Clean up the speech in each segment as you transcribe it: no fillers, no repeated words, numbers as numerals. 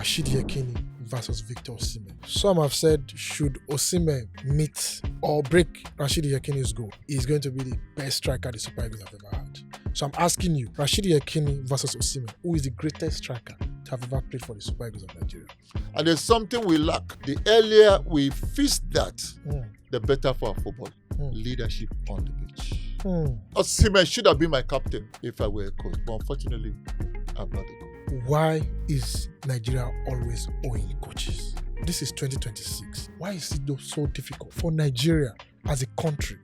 Rashidi Yekini versus Victor Osimhen. Some have said, should Osimhen meet or break Rashidi Yekini's goal, he's going to be the best striker the Super Eagles have ever had. So I'm asking you, Rashidi Yekini versus Osimhen, who is the greatest striker to have ever played for the Super Eagles of Nigeria? And there's something we lack. The earlier we fix that, the better for our football. Leadership on the pitch. Osimhen should have been my captain if I were a coach, but unfortunately, I'm not a coach. Why is Nigeria always owing coaches? This is 2026. Why is it so difficult for Nigeria as a country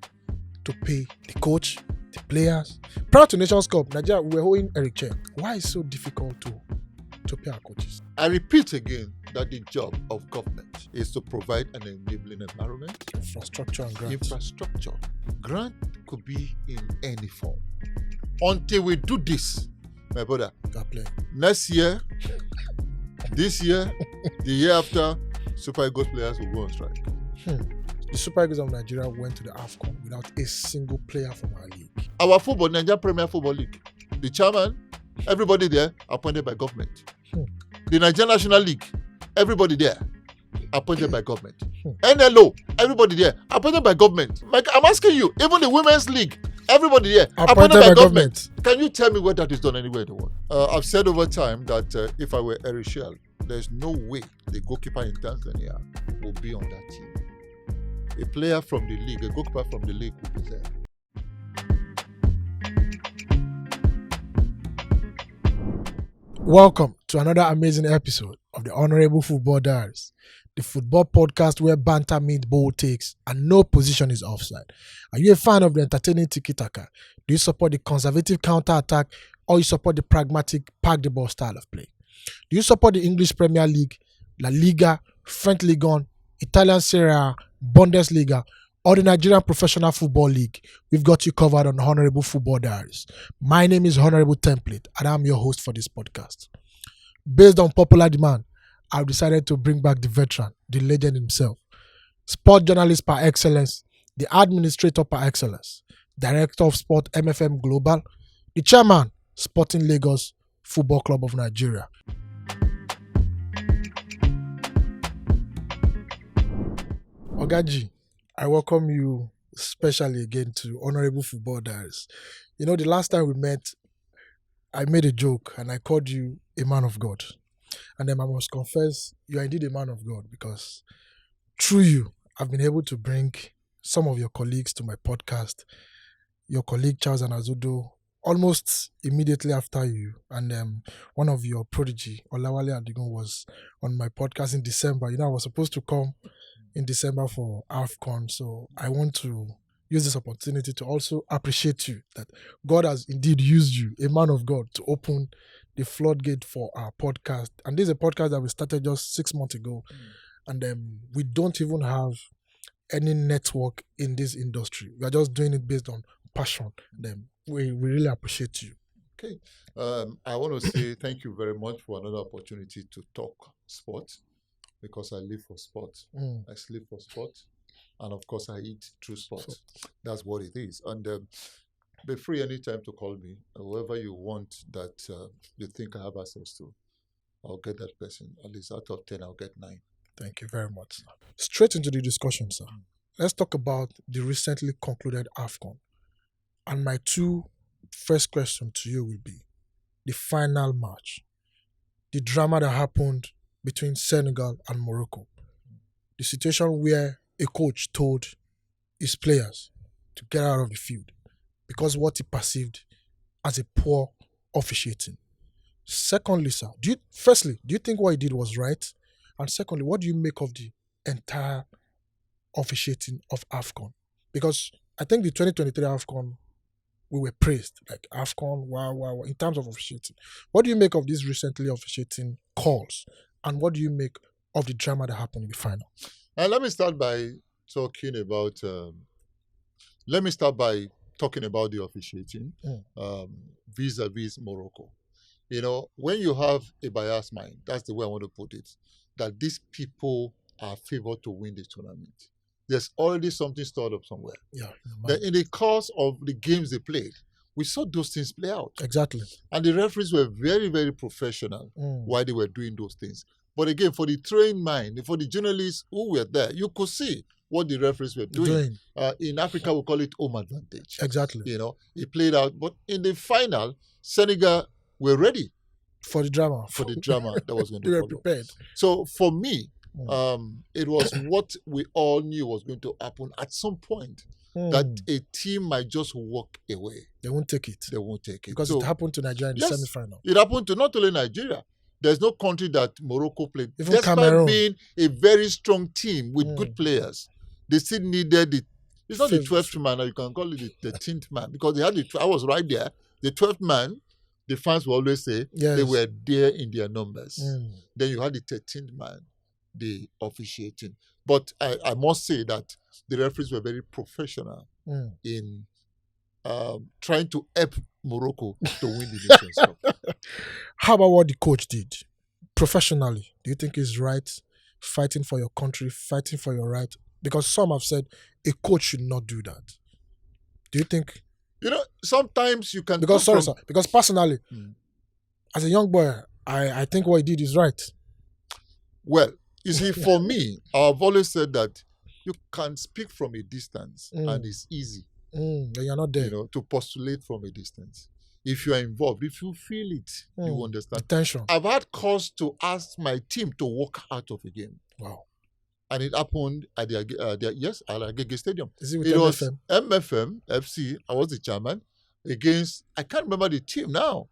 to pay the coach, the players? Prior to Nations Cup, Nigeria, we were owing Eric Chen. Why is it so difficult to pay our coaches? I repeat again that the job of government is to provide an enabling environment. Infrastructure and grants. Infrastructure. Grant could be in any form. Until we do this, my brother, next year, this year, the year after, Super Eagles players will go on strike. The Super Eagles of Nigeria went to the AFCON without a single player from our league. Our football, Nigerian Premier Football League, the chairman, everybody there, appointed by government. The Nigerian National League, everybody there, appointed by government. NLO, everybody there, appointed by government. Like, I'm asking you, even the Women's League, everybody there, appointed by government. Can you tell me where that is done anywhere in the world? I've said over time that if I were Eric Shell, there's no way the goalkeeper in Tanzania will be on that team. A player from the league, a goalkeeper from the league will be there. Welcome to another amazing episode of the Honourable Football Diaries, the football podcast where banter meets bold takes and no position is offside. Are you a fan of the entertaining tiki-taka? Do you support the conservative counter-attack or you support the pragmatic pack-the-ball style of play? Do you support the English Premier League, La Liga, French Ligue 1, Italian Serie A, Bundesliga, or the Nigerian Professional Football League? We've got you covered on Honourable Football Diaries. My name is Honourable Template and I'm your host for this podcast. Based on popular demand, I've decided to bring back the veteran, the legend himself, sport journalist par excellence, the administrator par excellence, director of sport MFM Global, the chairman, Sporting Lagos Football Club of Nigeria. Ogaji, I welcome you specially again to Honourable Football Diaries. You know, the last time we met, I made a joke and I called you a man of God. And then I must confess, you are indeed a man of God because through you, I've been able to bring some of your colleagues to my podcast. Your colleague Charles Anazudo, almost immediately after you, and one of your prodigy, Olawale Adigun, was on my podcast in December. You know, I was supposed to come in December for AFCON, so I want to use this opportunity to also appreciate you, that God has indeed used you, a man of God, to open the floodgate for our podcast. And this is a podcast that we started just 6 months ago, and we don't even have any network in this industry. We are just doing it based on passion. We really appreciate you. Okay. I want to say thank you very much for another opportunity to talk sport, because I live for sport. I sleep for sport. And of course, I eat through sport. That's what it is. And be free anytime to call me. Whoever you want that you think I have access to, I'll get that person. At least out of 10, I'll get 9. Thank you very much, sir. Straight into the discussion, sir. Let's talk about the recently concluded AFCON. And my two first questions to you will be the final match, the drama that happened between Senegal and Morocco, the situation where a coach told his players to get out of the field because what he perceived as a poor officiating. Secondly, sir, do you think what he did was right? And secondly, what do you make of the entire officiating of AFCON? Because I think the 2023 AFCON, we were praised, like AFCON, wow, in terms of officiating. What do you make of these recently officiating calls? And what do you make of the drama that happened in the final? Let me start by talking about the officiating vis-a-vis Morocco. You know, when you have a biased mind, that's the way I want to put it, that these people are favored to win this tournament. There's already something stored up somewhere. Yeah. That in the course of the games they played, we saw those things play out. Exactly. And the referees were very, very professional while they were doing those things. But again, for the trained mind, for the journalists who were there, you could see what the referees were doing. In Africa, we call it home advantage. Exactly. It played out. But in the final, Senegal were ready for the drama. That was going to They were follow. prepared. So for me, it was what we all knew was going to happen at some point. That a team might just walk away. They won't take it. Because it happened to Nigeria in the semi-final. It happened to not only Nigeria. There's no country that Morocco played. Even Despite Cameroon. being a very strong team with good players, they still needed it. It's not the 12th man, you can call it the 13th man, because they had I was right there. The 12th man, the fans will always say they were there in their numbers. Then you had the 13th man, the officiating. But I must say that the referees were very professional in trying to help Morocco to win the Nations Cup. How about what the coach did? Professionally, do you think he's right? Fighting for your country, fighting for your right? Because some have said a coach should not do that. Do you think? Sometimes you can... Because personally, as a young boy, I think what he did is right. Well, you see, for me, I've always said that you can speak from a distance and it's easy. You're not there. To postulate from a distance. If you are involved, if you feel it, you understand. The tension. I've had cause to ask my team to walk out of a game. Wow. And it happened at the Agege Stadium. Is it with it MFM? Was MFM, FC, I was the chairman, against, I can't remember the team now.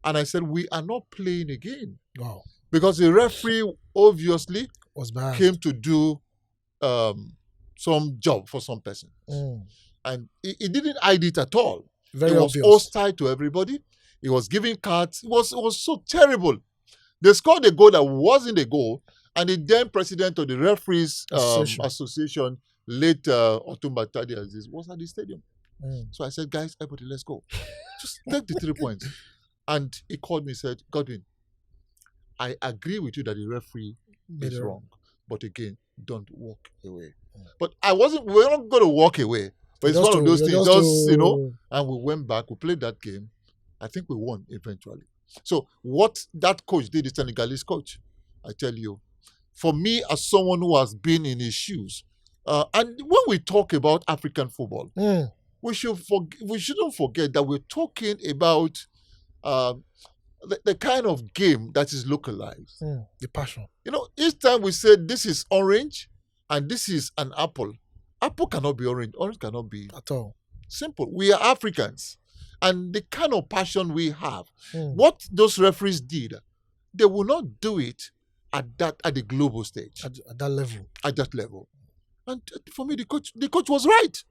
And I said, we are not playing again. Wow. Because the referee obviously was bad. Came to do some job for some person. And he didn't hide it at all. Very obvious. Was hostile to everybody. He was giving cards. It was so terrible. They scored a goal that wasn't a goal. And the then president of the referees association, late Otumba Tadi Aziz, was at the stadium. So I said, guys, everybody, let's go. Just take the 3 points. And he called me and said, Godwin, I agree with you that the referee is wrong. But again, don't walk away. But we're not going to walk away. But it's one of those things, and we went back, we played that game. I think we won eventually. So what that coach did, the Senegalese coach, I tell you, for me as someone who has been in his shoes, and when we talk about African football, we shouldn't forget that we're talking about the kind of game that is localized. The passion. Each time we say this is orange and this is an apple, apple cannot be orange. Orange cannot be at all. Simple. We are Africans. And the kind of passion we have, what those referees did, they will not do it at the global stage. At that level. At that level. And for me, the coach was right.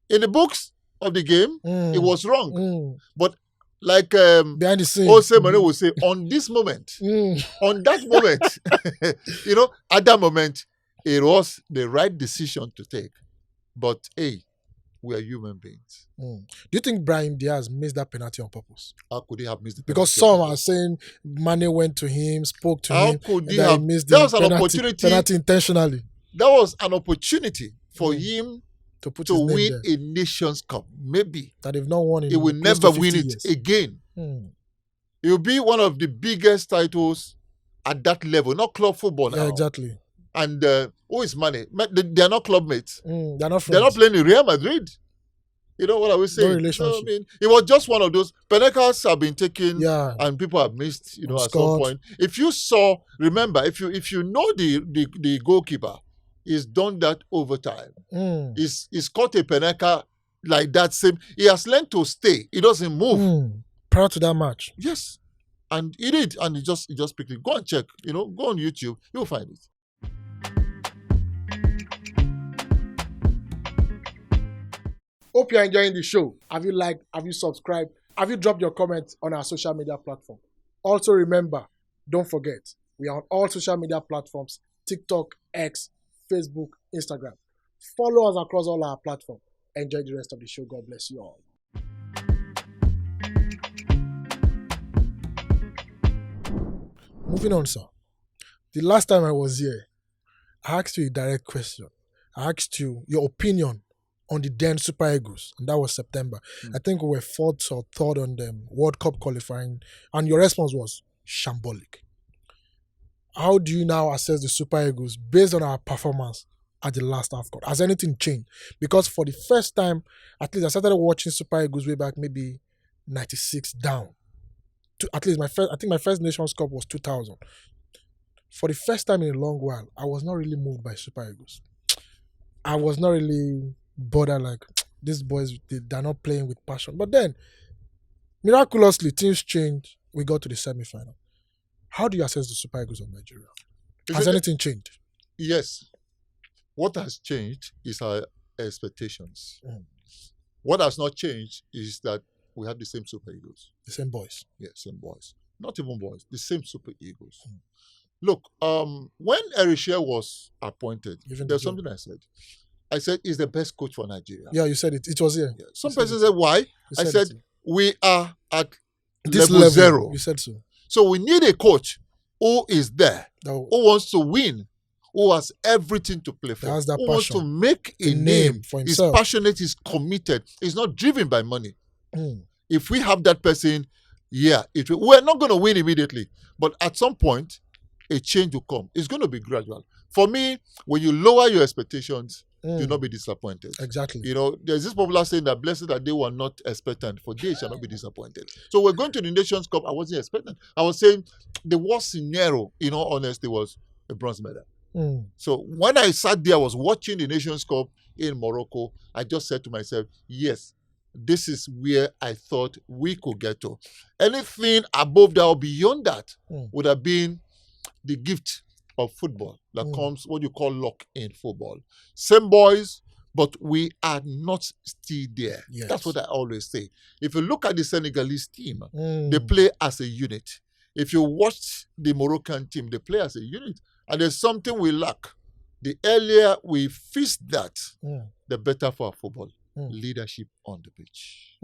In the books of the game, it was wrong. But like behind the scenes, Jose Mourinho will say, on this moment, on that moment, at that moment, it was the right decision to take. But hey, we are human beings. Do you think Brahim Diaz missed that penalty on purpose? How could he have missed the penalty? Because some are saying Mane went to him, spoke to him. How could he have missed the penalty intentionally? That was an opportunity for him to win a Nations Cup. Maybe that they've not won. He will never win it again. It will be one of the biggest titles at that level, not club football now. Yeah, exactly. And who is Mane? They are not club mates. They're not friends. They're not playing in Real Madrid. You know what I was saying? No relationship. It was just one of those. Penalties have been taken, and people have missed. At some point. If you saw, remember, if you know the goalkeeper, he's done that over time. He's caught a penalty like that. Same. He has learned to stay. He doesn't move. Prior to that match. Yes, and he did, and he just picked it. Go and check. Go on YouTube. You'll find it. Hope you're enjoying the show. Have you liked? Have you subscribed? Have you dropped your comments on our social media platform? Also remember, don't forget, we are on all social media platforms: TikTok, X, Facebook, Instagram. Follow us across all our platforms. Enjoy the rest of the show. God bless you all. Moving on, sir. The last time I was here, I asked you a direct question. I asked you your opinion on the then Super Eagles, and that was September. I think we were 4th or 3rd on the World Cup qualifying, and your response was shambolic. how do you now assess the Super Eagles based on our performance at the last AFCON? Has anything changed? Because for the first time, at least I started watching Super Eagles way back maybe 96 down. At least I think my first Nations Cup was 2000. For the first time in a long while, I was not really moved by Super Eagles. I was not really bothered like, these boys, they're not playing with passion. But then, miraculously, things changed. We got to the semi-final. How do you assess the Super Eagles of Nigeria? Has anything changed? Yes. What has changed is our expectations. What has not changed is that we have the same Super Eagles. The same boys. Yeah, same boys. Not even boys, the same Super Eagles. Look, when Erisha was appointed, there's something I said. I said he's the best coach for Nigeria. Yeah, you said it. It was here. Yeah. Some person said, why? I said, we are at this level 0. You said so. So we need a coach who is there, who wants to win, who has everything to play for, who passion. Wants to make a name for himself. He's passionate, he's committed, he's not driven by money. If we have that person, yeah, we're not going to win immediately. But at some point, a change will come. It's going to be gradual. For me, when you lower your expectations, do not be disappointed. Exactly. You know, there's this popular saying that blessed are they who are not expectant, for they shall not be disappointed. So we're going to the Nations Cup. I wasn't expectant. I was saying the worst scenario, in all honesty, was a bronze medal. So when I sat there, I was watching the Nations Cup in Morocco. I just said to myself, yes, this is where I thought we could get to. Anything above that or beyond that would have been the gift of football that comes, what you call luck in football. Same boys, but we are not still there. Yes. That's what I always say. If you look at the Senegalese team, they play as a unit. If you watch the Moroccan team, they play as a unit. And there's something we lack. The earlier we fix that, the better for our football. Leadership on the pitch.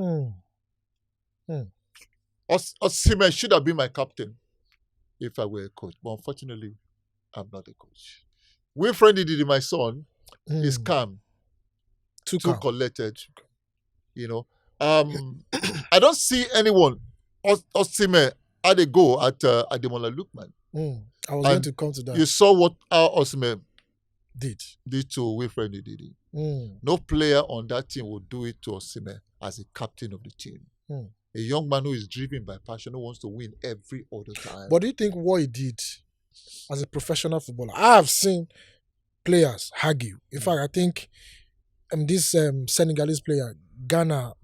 Osimhen should have been my captain if I were a coach. But unfortunately, I'm not a coach. Wilfred Ndidi, my son, is calm. Too collected. You know. I don't see anyone. Osimhen had a go at Ademola Lookman. I was going to come to that. You saw what Osimhen did to Wilfred Ndidi. No player on that team would do it to Osimhen as a captain of the team. A young man who is driven by passion, who wants to win every other time. But do you think what he did as a professional footballer? I have seen players argue. In fact, I think this Senegalese player, Ghana,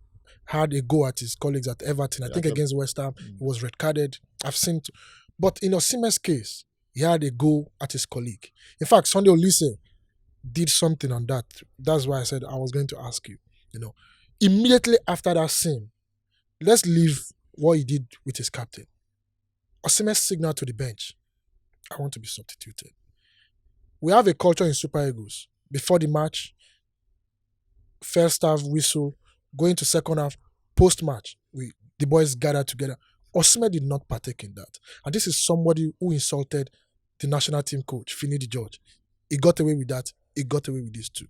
had a go at his colleagues at Everton. I think against West Ham, he was red carded. I've seen, but in Osimhen's case, he had a go at his colleague. In fact, Sunday Olise did something on that. That's why I said I was going to ask you. You know, immediately after that scene, let's leave what he did with his captain. Osimhen signaled to the bench, I want to be substituted. We have a culture in Super Eagles. Before the match, first half whistle, going to second half, post-match, the boys gathered together. Osimhen did not partake in that. And this is somebody who insulted the national team coach, Finidi George. He got away with that. He got away with this too.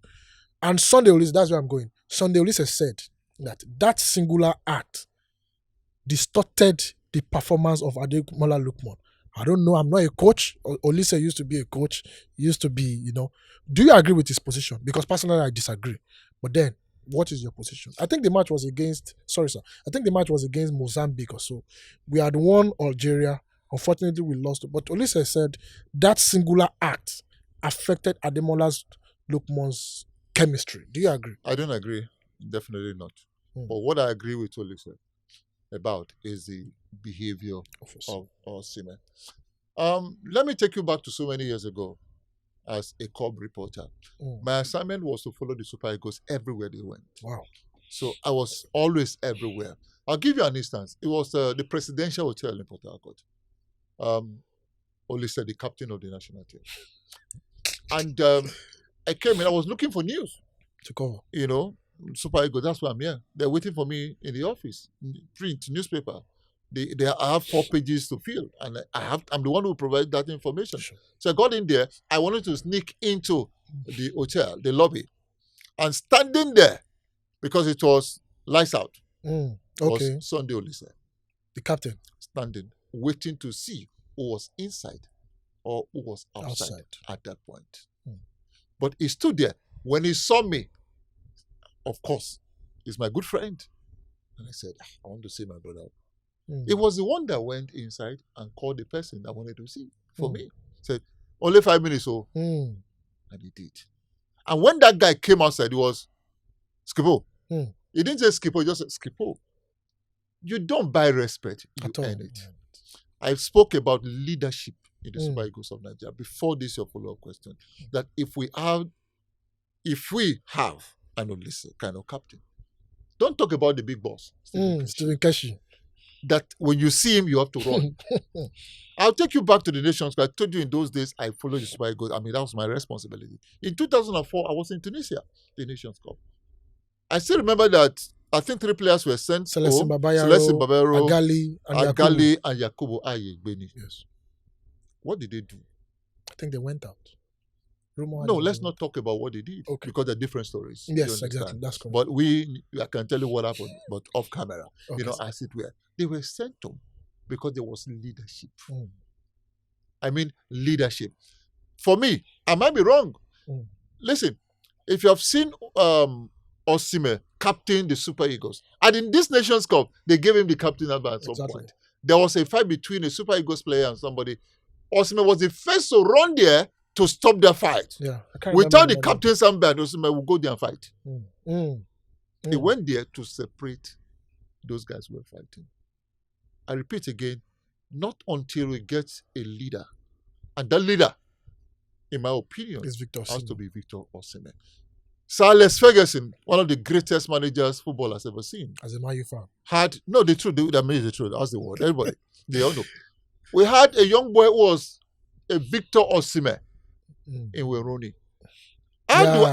And Sunday Olise, that's where I'm going. Sunday Olise said that singular act distorted the performance of Ademola Lookman. I don't know. I'm not a coach. Olise used to be a coach. He used to be, you know. Do you agree with his position? Because personally, I disagree. But then, what is your position? I think the match was against, I think the match was against Mozambique or so. We had won Algeria. Unfortunately, we lost. But Olise said that singular act affected Ademola Lookman's chemistry. Do you agree? I don't agree. Definitely not. But what I agree with Olise about is the behavior of Osimhen. Let me take you back to so many years ago as a COB reporter. My assignment was to follow the Super Eagles everywhere they went. Wow. So I was always everywhere. I'll give you an instance. It was the Presidential Hotel in Port Harcourt. Olise, the captain of the national team. And I came in, I was looking for news. To cover. You know, Super Eagles, that's why I'm here. They're waiting for me in the office, print, newspaper. I have 4 pages to fill, and I'm the one who provides that information. Sure. So I got in there. I wanted to sneak into the hotel, the lobby, and standing there, because it was lights out, was Sunday Olise. The captain. Standing, waiting to see who was inside. or who was outside. At that point. Hmm. But he stood there. When he saw me, of course, he's my good friend. And I said, I want to see my brother. It was the one that went inside and called the person that wanted to see for me. Said, only 5 minutes, and he did. And when that guy came outside, it was Skippo. He didn't say Skippo, he just said Skippo. You don't buy respect, you earn it. I spoke about leadership in the Super Eagles of Nigeria before this your follow-up question. That if we have an Olise kind of captain, don't talk about the big boss, Stephen Keshi. That when you see him, you have to run. I'll take you back to the Nations Cup. I told you in those days, I followed the Super Eagles. I mean, that was my responsibility. In 2004, I was in Tunisia, the Nations Cup. I still remember that I think 3 players were sent Celestin home. Babayaro, Agali, and Yakubu Ayegbeni. Yes. What did they do? I think they went out. No, let's not talk about what they did. Okay. Because they're different stories. Yes, exactly. That's correct. But I can tell you what happened, but off camera. Okay, as it were. They were sent home because there was leadership. I mean, leadership. For me, I might be wrong. Listen, if you have seen Osimhen captain the Super Eagles, and in this Nations Cup, they gave him the captain number at some point. There was a fight between a Super Eagles player and somebody. Osimhen was the first to run there to stop their fight. Yeah, without the captain's armband, Osimhen will go there and fight. He went there to separate those guys who were fighting. I repeat again, not until we get a leader. And that leader, in my opinion, has to be Victor Osimhen. Sir Alex Ferguson, one of the greatest managers football has ever seen. As a Man U fan. The truth, that means the truth. That's the word. Everybody, they all know. We had a young boy who was a Victor Osimhen in Weroni.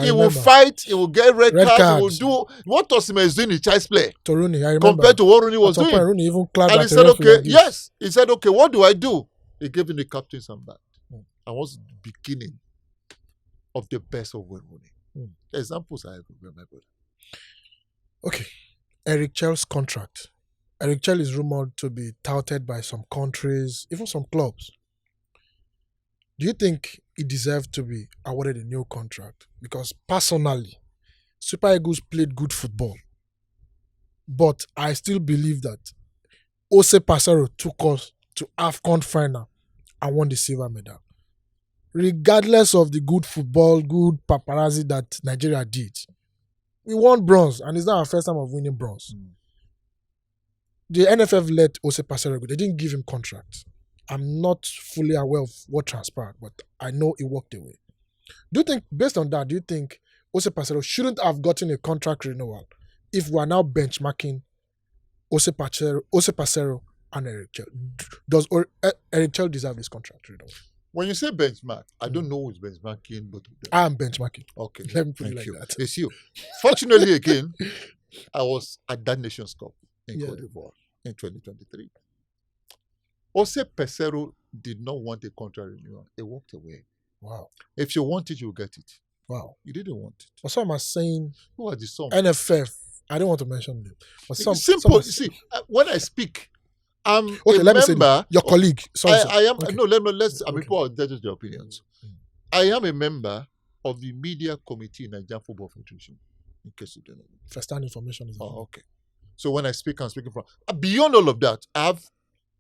He will fight, he will get red cards, he will do what Osimhen is doing in child's play. To Rooney, I remember. Compared to what Rooney was doing. Rooney even and he said, okay, yes. He said, okay, what do I do? He gave him the captain's armband. And was the beginning of the best of Weroni. Examples I have remembered. Okay. Eric Chell's contract. Eric Chell is rumored to be touted by some countries, even some clubs. Do you think he deserved to be awarded a new contract? Because personally, Super Eagles played good football. But I still believe that Ose Pasero took us to AFCON final and won the silver medal. Regardless of the good football, good paparazzi that Nigeria did, we won bronze, and it's not our first time of winning bronze. The NFF let Ose Pasero go. They didn't give him contract. I'm not fully aware of what transpired, but I know it walked away. Do you think, based on that, do you think Ose Pasero shouldn't have gotten a contract renewal if we are now benchmarking Ose Pasero and Eric Chell? Does Eric Chell deserve this contract renewal? When you say benchmark, I don't know who's benchmarking, but I am benchmarking. Okay. Let me put it like that. It's you. Fortunately, again, I was at that Nations Cup in Cote d'Ivoire in 2023. Ose Pasero did not want a contract renewal. He walked away. Wow. If you want it, you'll get it. Wow. You didn't want it. But some are saying who are the some? NFF. I don't want to mention them. But it's simple. See, when I speak, I'm a let me member. Say your colleague. Sorry, I am. Okay. No, let's. I mean, people are judges their opinions. I am a member of the media committee in Nigerian Football Federation. In case you don't know. First-hand information is. Okay. So when I speak, I'm speaking from. Beyond all of that, I have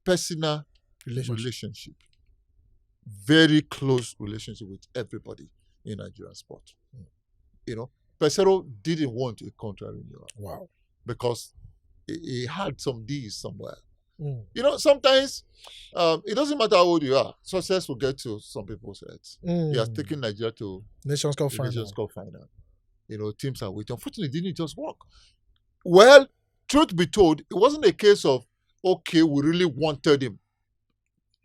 personal relationship, very close relationship with everybody in Nigerian sport. Pasero didn't want a contract renewal. Wow. Because he had some deals somewhere. Sometimes it doesn't matter how old you are. Success will get to some people's heads. He has taken Nigeria to Nations Cup final. Teams are waiting. Unfortunately, it didn't just work. Well, truth be told, it wasn't a case of, okay, we really wanted him.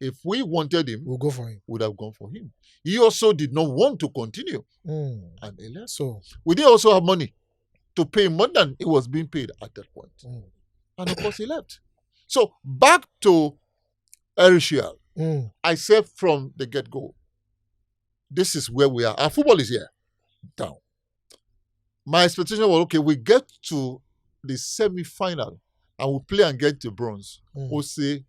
If we wanted him, we'll go for him. Would have gone for him. He also did not want to continue. And he left. So we didn't also have money to pay more than it was being paid at that point. And of course he left. So back to Erishel. I said from the get-go, this is where we are. Our football is here. Down. My expectation was, okay, we get to the semi-final and we play and get to bronze, we'll say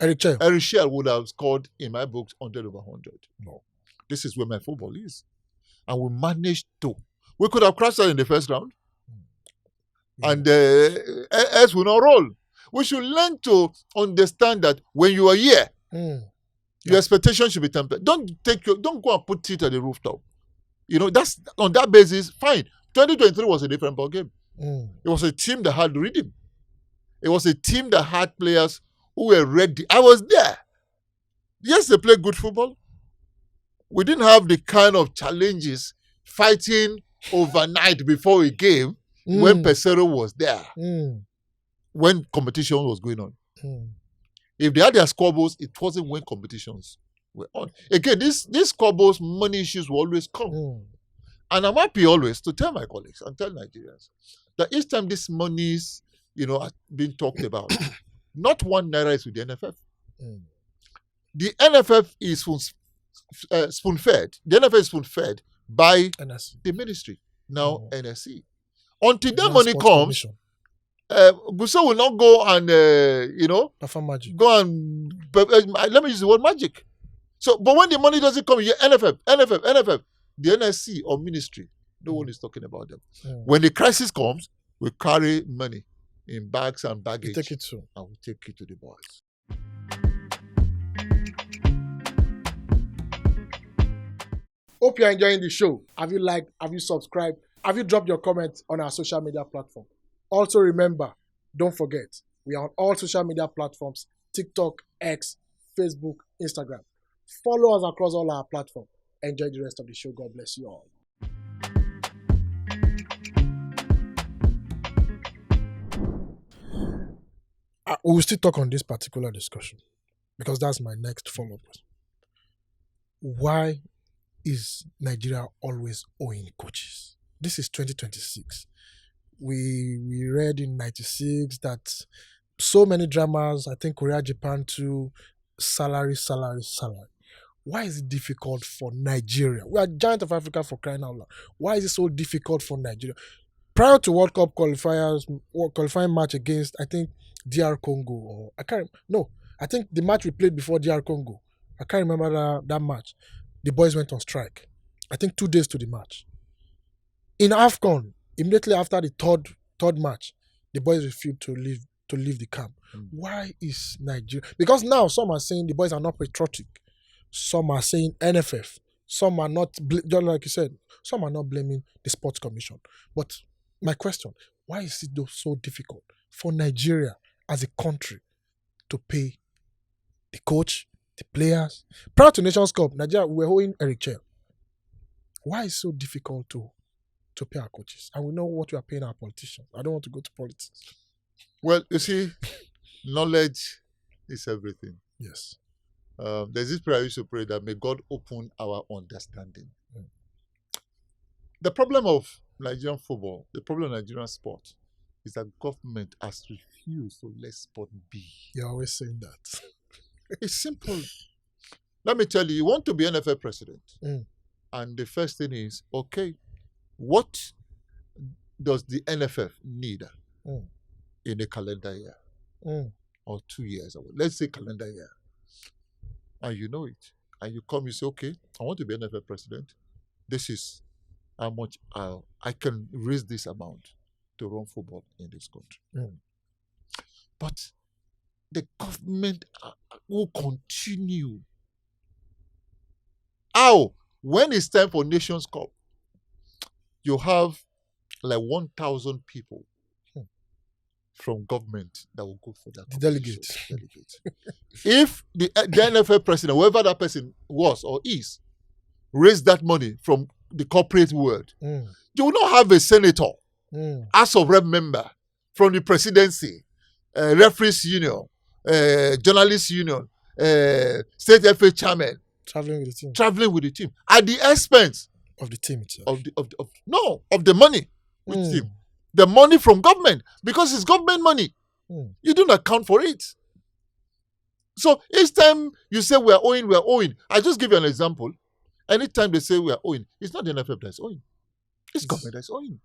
Eric Chair. Eric Shell would have scored, in my books, 100 over 100. No. This is where my football is. And we managed to. We could have crashed out in the first round. And else will not roll. We should learn to understand that when you are here, your expectation should be tempered. Don't go and put it at the rooftop. That's on that basis, fine. 2023 was a different ball game. It was a team that had rhythm. It was a team that had players who were ready. I was there. Yes, they played good football. We didn't have the kind of challenges fighting overnight before a game when Pesero was there, when competition was going on. If they had their scoreboards, it wasn't when competitions were on. Again, these scoreboards, money issues will always come. And I'm happy always to tell my colleagues and tell Nigerians that each time these monies, are being talked about, not 1 naira is with the NFF. The NFF is spoon-fed. The NFF is spoon-fed by the ministry, now NSC. Until that money comes, Guso will not go and, perform magic. Go and, let me use the word magic. So, but when the money doesn't come, you NFF, the NSC or ministry, no one is talking about them. When the crisis comes, we carry money in bags and baggage. Take it to. And we take it to the boys. Hope you're enjoying the show. Have you liked? Have you subscribed? Have you dropped your comments on our social media platform? Also remember, don't forget, we are on all social media platforms: TikTok, X, Facebook, Instagram. Follow us across all our platforms. Enjoy the rest of the show. God bless you all. We will still talk on this particular discussion because that's my next follow-up. Why is Nigeria always owing coaches? This is 2026. We read in 96 that so many dramas, I think Korea, Japan too, salary. Why is it difficult for Nigeria? We are giant of Africa, for crying out loud. Why is it so difficult for Nigeria? Prior to World Cup qualifying match against, I think, DR Congo, or I think the match we played before DR Congo, I can't remember that match. The boys went on strike. I think 2 days to the match. In AFCON, immediately after the third match, the boys refused to leave the camp. Why is Nigeria? Because now some are saying the boys are not patriotic. Some are saying NFF. Some are not, just like you said, some are not blaming the Sports Commission. But my question, why is it so difficult for Nigeria as a country to pay the coach, the players? Prior to Nations Cup, Nigeria, we were owing Eric Chair. Why is it so difficult to pay our coaches? And we know what we are paying our politicians. I don't want to go to politics. Well, you see, knowledge is everything. Yes. There's this prayer I used to pray that may God open our understanding. The problem of Nigerian football, the problem of Nigerian sport, is that government has refused to let sport be. You're always saying that. It's simple. Let me tell you want to be NFF president. And the first thing is, okay, what does the NFF need in a calendar year? Or 2 years? Let's say calendar year. And you know it. And you come, you say, okay, I want to be NFF president. This is how much I can raise this amount to run football in this country. But the government will continue. How? When it's time for Nations Cup, you have like 1,000 people from government that will go for that. The delegates. If the NFF president, whoever that person was or is, raise that money from the corporate world, you will not have a senator, House of Rep member from the presidency, referees union, journalists union, state FA chairman, traveling with the team at the expense of the team itself. Of the money with the team. The money from government, because it's government money. You don't account for it. So each time you say we're owing. I just give you an example. Anytime they say we're owing, it's not the NFF that's owing. It's government that's owing.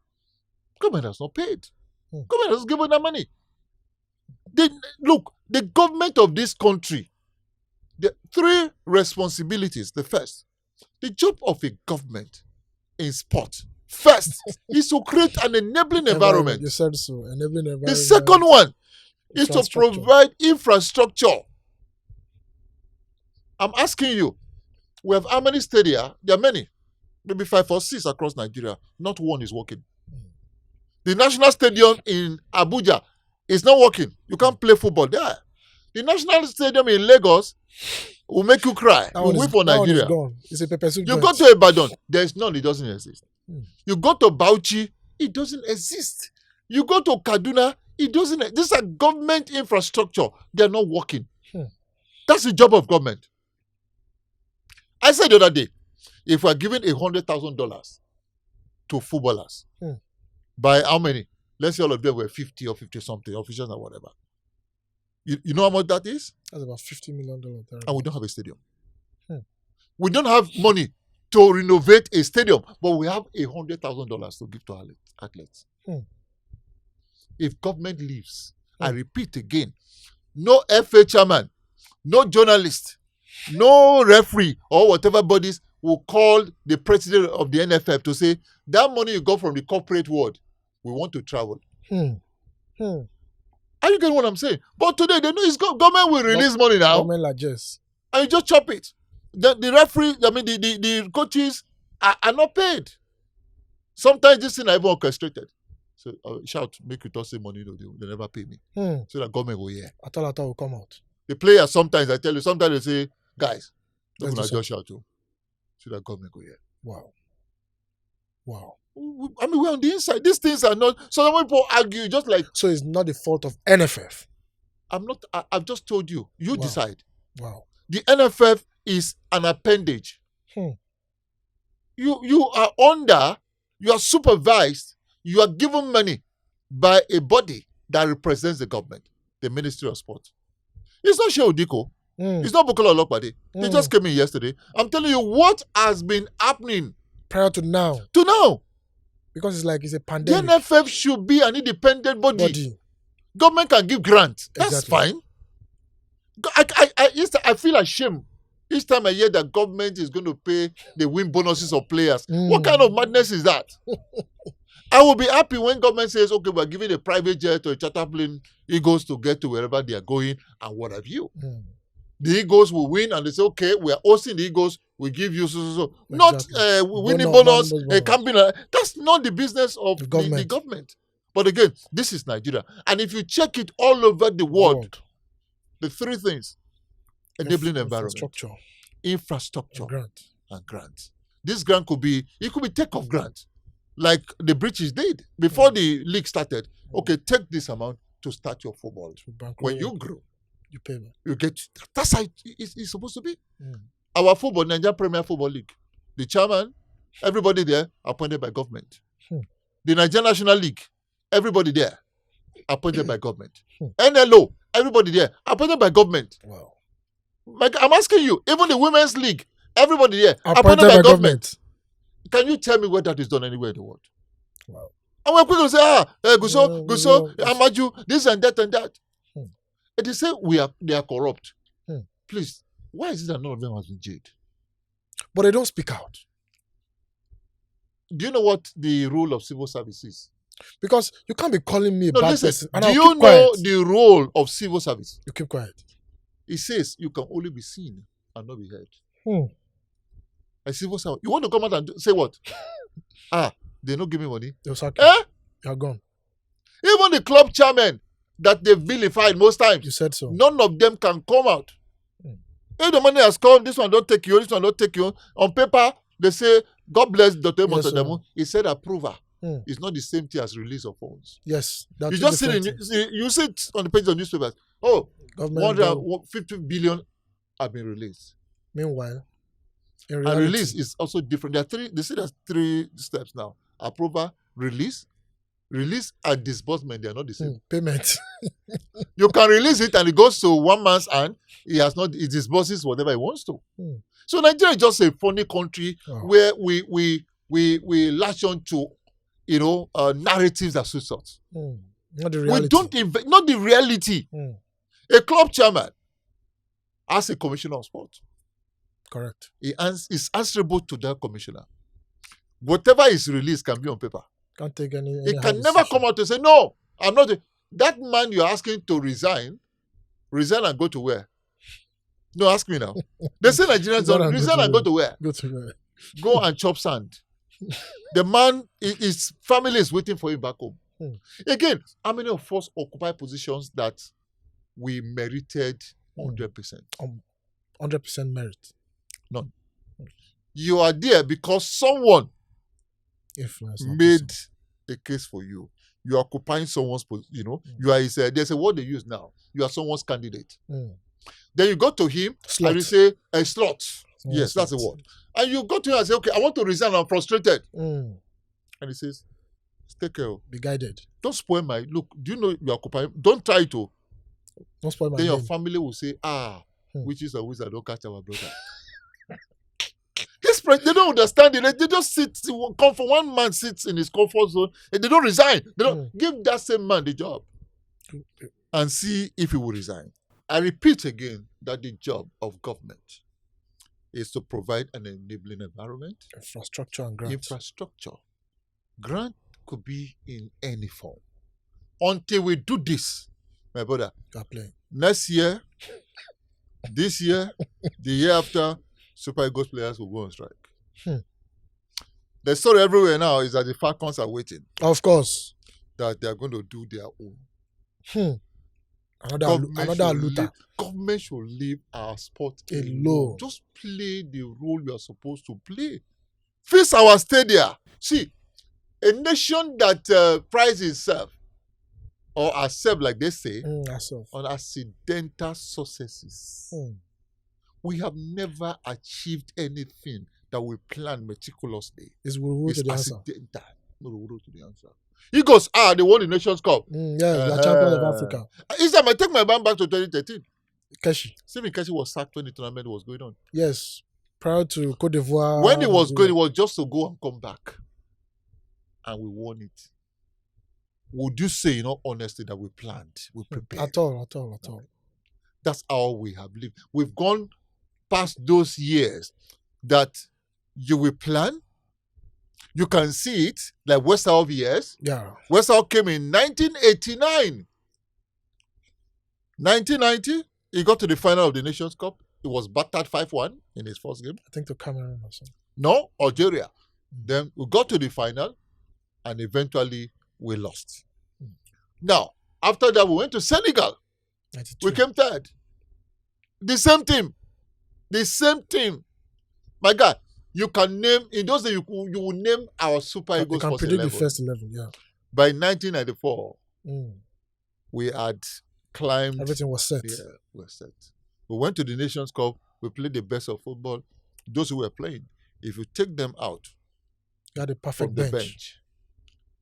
Government has not paid. Government has given that money. Look, the government of this country, the 3 responsibilities. The first, the job of a government in sport, first, is to create an enabling environment. You said so. Enabling environment. The second one is to Infrastructure. provide infrastructure. I'm asking you, we have how many stadia? There are many. Maybe 5 or 6 across Nigeria. Not one is working. The National Stadium in Abuja is not working. You can't play football there. The National Stadium in Lagos will make you cry. That You one wait is- for that one is Nigeria. gone. It's a pepper soup You joint. go to Ibadan, there is none. It doesn't exist. You go to Bauchi, it doesn't exist. You go to Kaduna, it doesn't. These are government infrastructure. They are not working. That's the job of government. I said the other day, if we are giving $100,000 to footballers, by how many? Let's say all of them were 50 or 50 something, officials or whatever. You know how much that is? That's about $50 million. And we don't have a stadium. We don't have money to renovate a stadium, but we have $100,000 to give to athletes. If government leaves, I repeat again, no FA chairman, no journalist, no referee or whatever bodies will call the president of the NFF to say, that money you got from the corporate world, we want to travel. Are you getting what I'm saying? But today, they know government will release money now. Government largesse. And you just chop it. The referee, the coaches are not paid. Sometimes this thing are even orchestrated. So shout, make you toss the money, they never pay me. So that government will hear. Atalata will come out. The players, sometimes I tell you, sometimes they say, guys, Let's don't do just shout to. So that government will hear. Wow. I mean, we're on the inside. These things are not. So when people argue, just like. So it's not the fault of NFF. I've just told you. You decide. Wow. The NFF is an appendage. You are under, you are supervised, you are given money by a body that represents the government, the Ministry of Sport. It's not Shehu Diko. It's not Bukola Olopade. They just came in yesterday. I'm telling you what has been happening prior to now. Because it's like it's a pandemic. The NFF should be an independent body. Government can give grants. That's fine. I feel ashamed each time I hear that government is going to pay the win bonuses of players. What kind of madness is that? I will be happy when government says, okay, we're giving a private jet or a charter plane Eagles to get to wherever they are going and what have you. The Eagles will win and they say, okay, we are hosting the Eagles, we give you so. Not winning bonus, camping. That's not the business of the government. But again, this is Nigeria. And if you check it all over the world, the 3 things, enabling environment, infrastructure and grant. This grant could be take-off grant, like the British did before the league started. Okay, take this amount to start your football. When you grow, you pay me. You get. That's how it's supposed to be. Our football, Nigerian Premier Football League, the chairman, everybody there appointed by government. The Nigerian National League, everybody there appointed by government. NLO, everybody there appointed by government. Wow. I'm asking you, even the Women's League, everybody there appointed by government. Can you tell me where that is done anywhere in the world? Wow. And we're quick to say, Guso, Amaju, this and that and that. And they say they are corrupt. Please, why is it that none of them has been jailed? But they don't speak out. Do you know what the role of civil service is? Because you can't be calling me a bad person. Do you know the role of civil service? You keep quiet. It says you can only be seen and not be heard. A civil servant. You want to come out and say what? They don't give me money. They'll sack you. You're gone. Even the club chairman that they've vilified most times. You said so. None of them can come out. If the money has come, this one don't take you, this one don't take you. On paper, they say, God bless Dr. Motademo. He said approval. It's not the same thing as release of funds. Yes. You just see it on the page of newspapers. 150 billion have been released. Meanwhile, and release is also different. They say there's 3 steps now. Approval, release and disbursement, they are not the same. Payment. You can release it and it goes to one man's hand. He disburses whatever he wants to. So Nigeria is just a funny country where we latch on to narratives that suit us. Not the reality. We don't invest, not the reality. A club chairman as a commissioner of sport. Correct. He is answerable to that commissioner. Whatever is released can be on paper. Can't take any He can never come out and say, no, I'm not. That man you're asking to resign and go to where? No, ask me now. They say Nigerians don't resign and go to where? Go to where? Go and chop sand. The man, his family is waiting for him back home. Again, how many of us occupy positions that we merited 100%? 100% merit. None. You are there because someone made a case for you. You are occupying someone's position. You know, you are his. There's a word they use now. You are someone's candidate. Then you go to him and you say a slot. Yes, that's the word. And you go to him and say, okay, I want to resign. I'm frustrated. And he says, take care. Be guided. Don't spoil my look. Do you know you are occupying? Don't try to. Don't spoil my Then your name. family will say, witches and wizards don't catch our brother. They don't understand it. They just sit, comfort. One man sits in his comfort zone and they don't resign. They don't give that same man the job and see if he will resign. I repeat again that the job of government is to provide an enabling environment. Infrastructure and grant. Infrastructure. Grant could be in any form. Until we do this, my brother, next year, this year, the year after, Super Eagles players will go on strike. The story everywhere now is that the Falcons are waiting. Of course. That they are going to do their own. Another looter. Government should leave our sport alone. Just play the role you are supposed to play. Fix our stadia. See, a nation that prides itself, or herself, like they say, on accidental successes. We have never achieved anything that we plan meticulously. It's accidental. No, to the answer. He goes, they won the Nations Cup. The champion of Africa. Instead, I take my man back to 2013. Keshi. Stephen Keshi was sacked when the tournament was going on. Yes. Prior to Cote d'Ivoire. When it was going, it was just to go and come back. And we won it. Would you say, in all honesty, that we planned, we prepared? At all. That's how we have lived. We've gone past those years that you will plan. You can see it, like West Ham years. Yeah. West Ham came in 1989. 1990, he got to the final of the Nations Cup. He was battered 5-1 in his first game. I think to Cameroon or something. No, Algeria. Then we got to the final and eventually we lost. Now, after that, we went to Senegal. 92. We came third. The same team. My God, you can name, in those days, you will name our Super Eagles first 11. You can predict the first 11, yeah. By 1994, we had climbed. Everything was set. Yeah, we were set. We went to the Nations Cup. We played the best of football. Those who were playing, if you take them out, you had a perfect from the bench.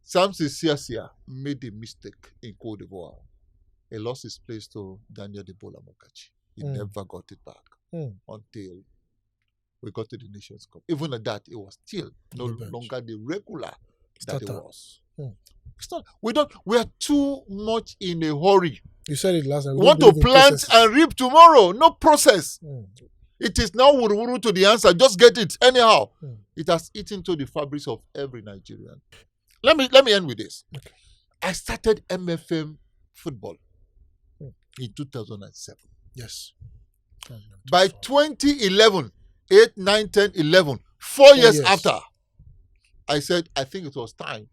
Samson Siasia made a mistake in Cote d'Ivoire. He lost his place to Daniel Debola Mokachi. He never got it back until we got to the Nations Cup. Even at that, it was still no longer the regular that it was. It's not. We are too much in a hurry. You said it last time. We want to plant and reap tomorrow. No process. It is now wuru to the answer. Just get it anyhow. It has eaten to the fabrics of every Nigerian. Let me end with this. Okay. I started MFM football in 2007. Yes. By 2011, 8, 9, 10, 11, 4 years after, I said, I think it was time.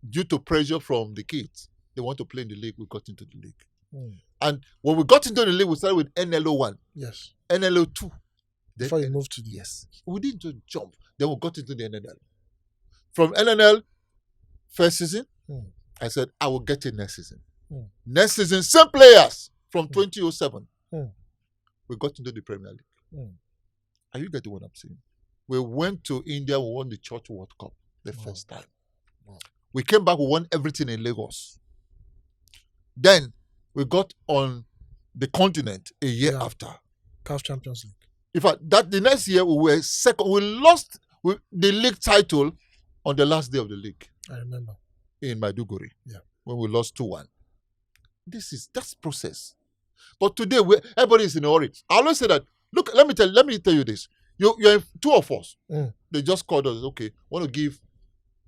Due to pressure from the kids, they want to play in the league. We got into the league. And when we got into the league, we started with NLO 1. Yes. NLO 2. Before you moved to the... Yes. We didn't just jump. Then we got into the NNL. From NNL, first season, I said, I will get it next season. Next season, same players from 2007. We got into the Premier League. Are you getting what I'm saying? We went to India, we won the Church World Cup the first time. We came back, we won everything in Lagos. Then we got on the continent a year after. CAF Champions League. In fact, the next year we were second. We lost the league title on the last day of the league. I remember. In Maiduguri. Yeah. when we lost 2-1. That's process. But today, everybody is in a hurry. I always say that, look, let me tell you this. You're two of us. They just called us, okay, want to give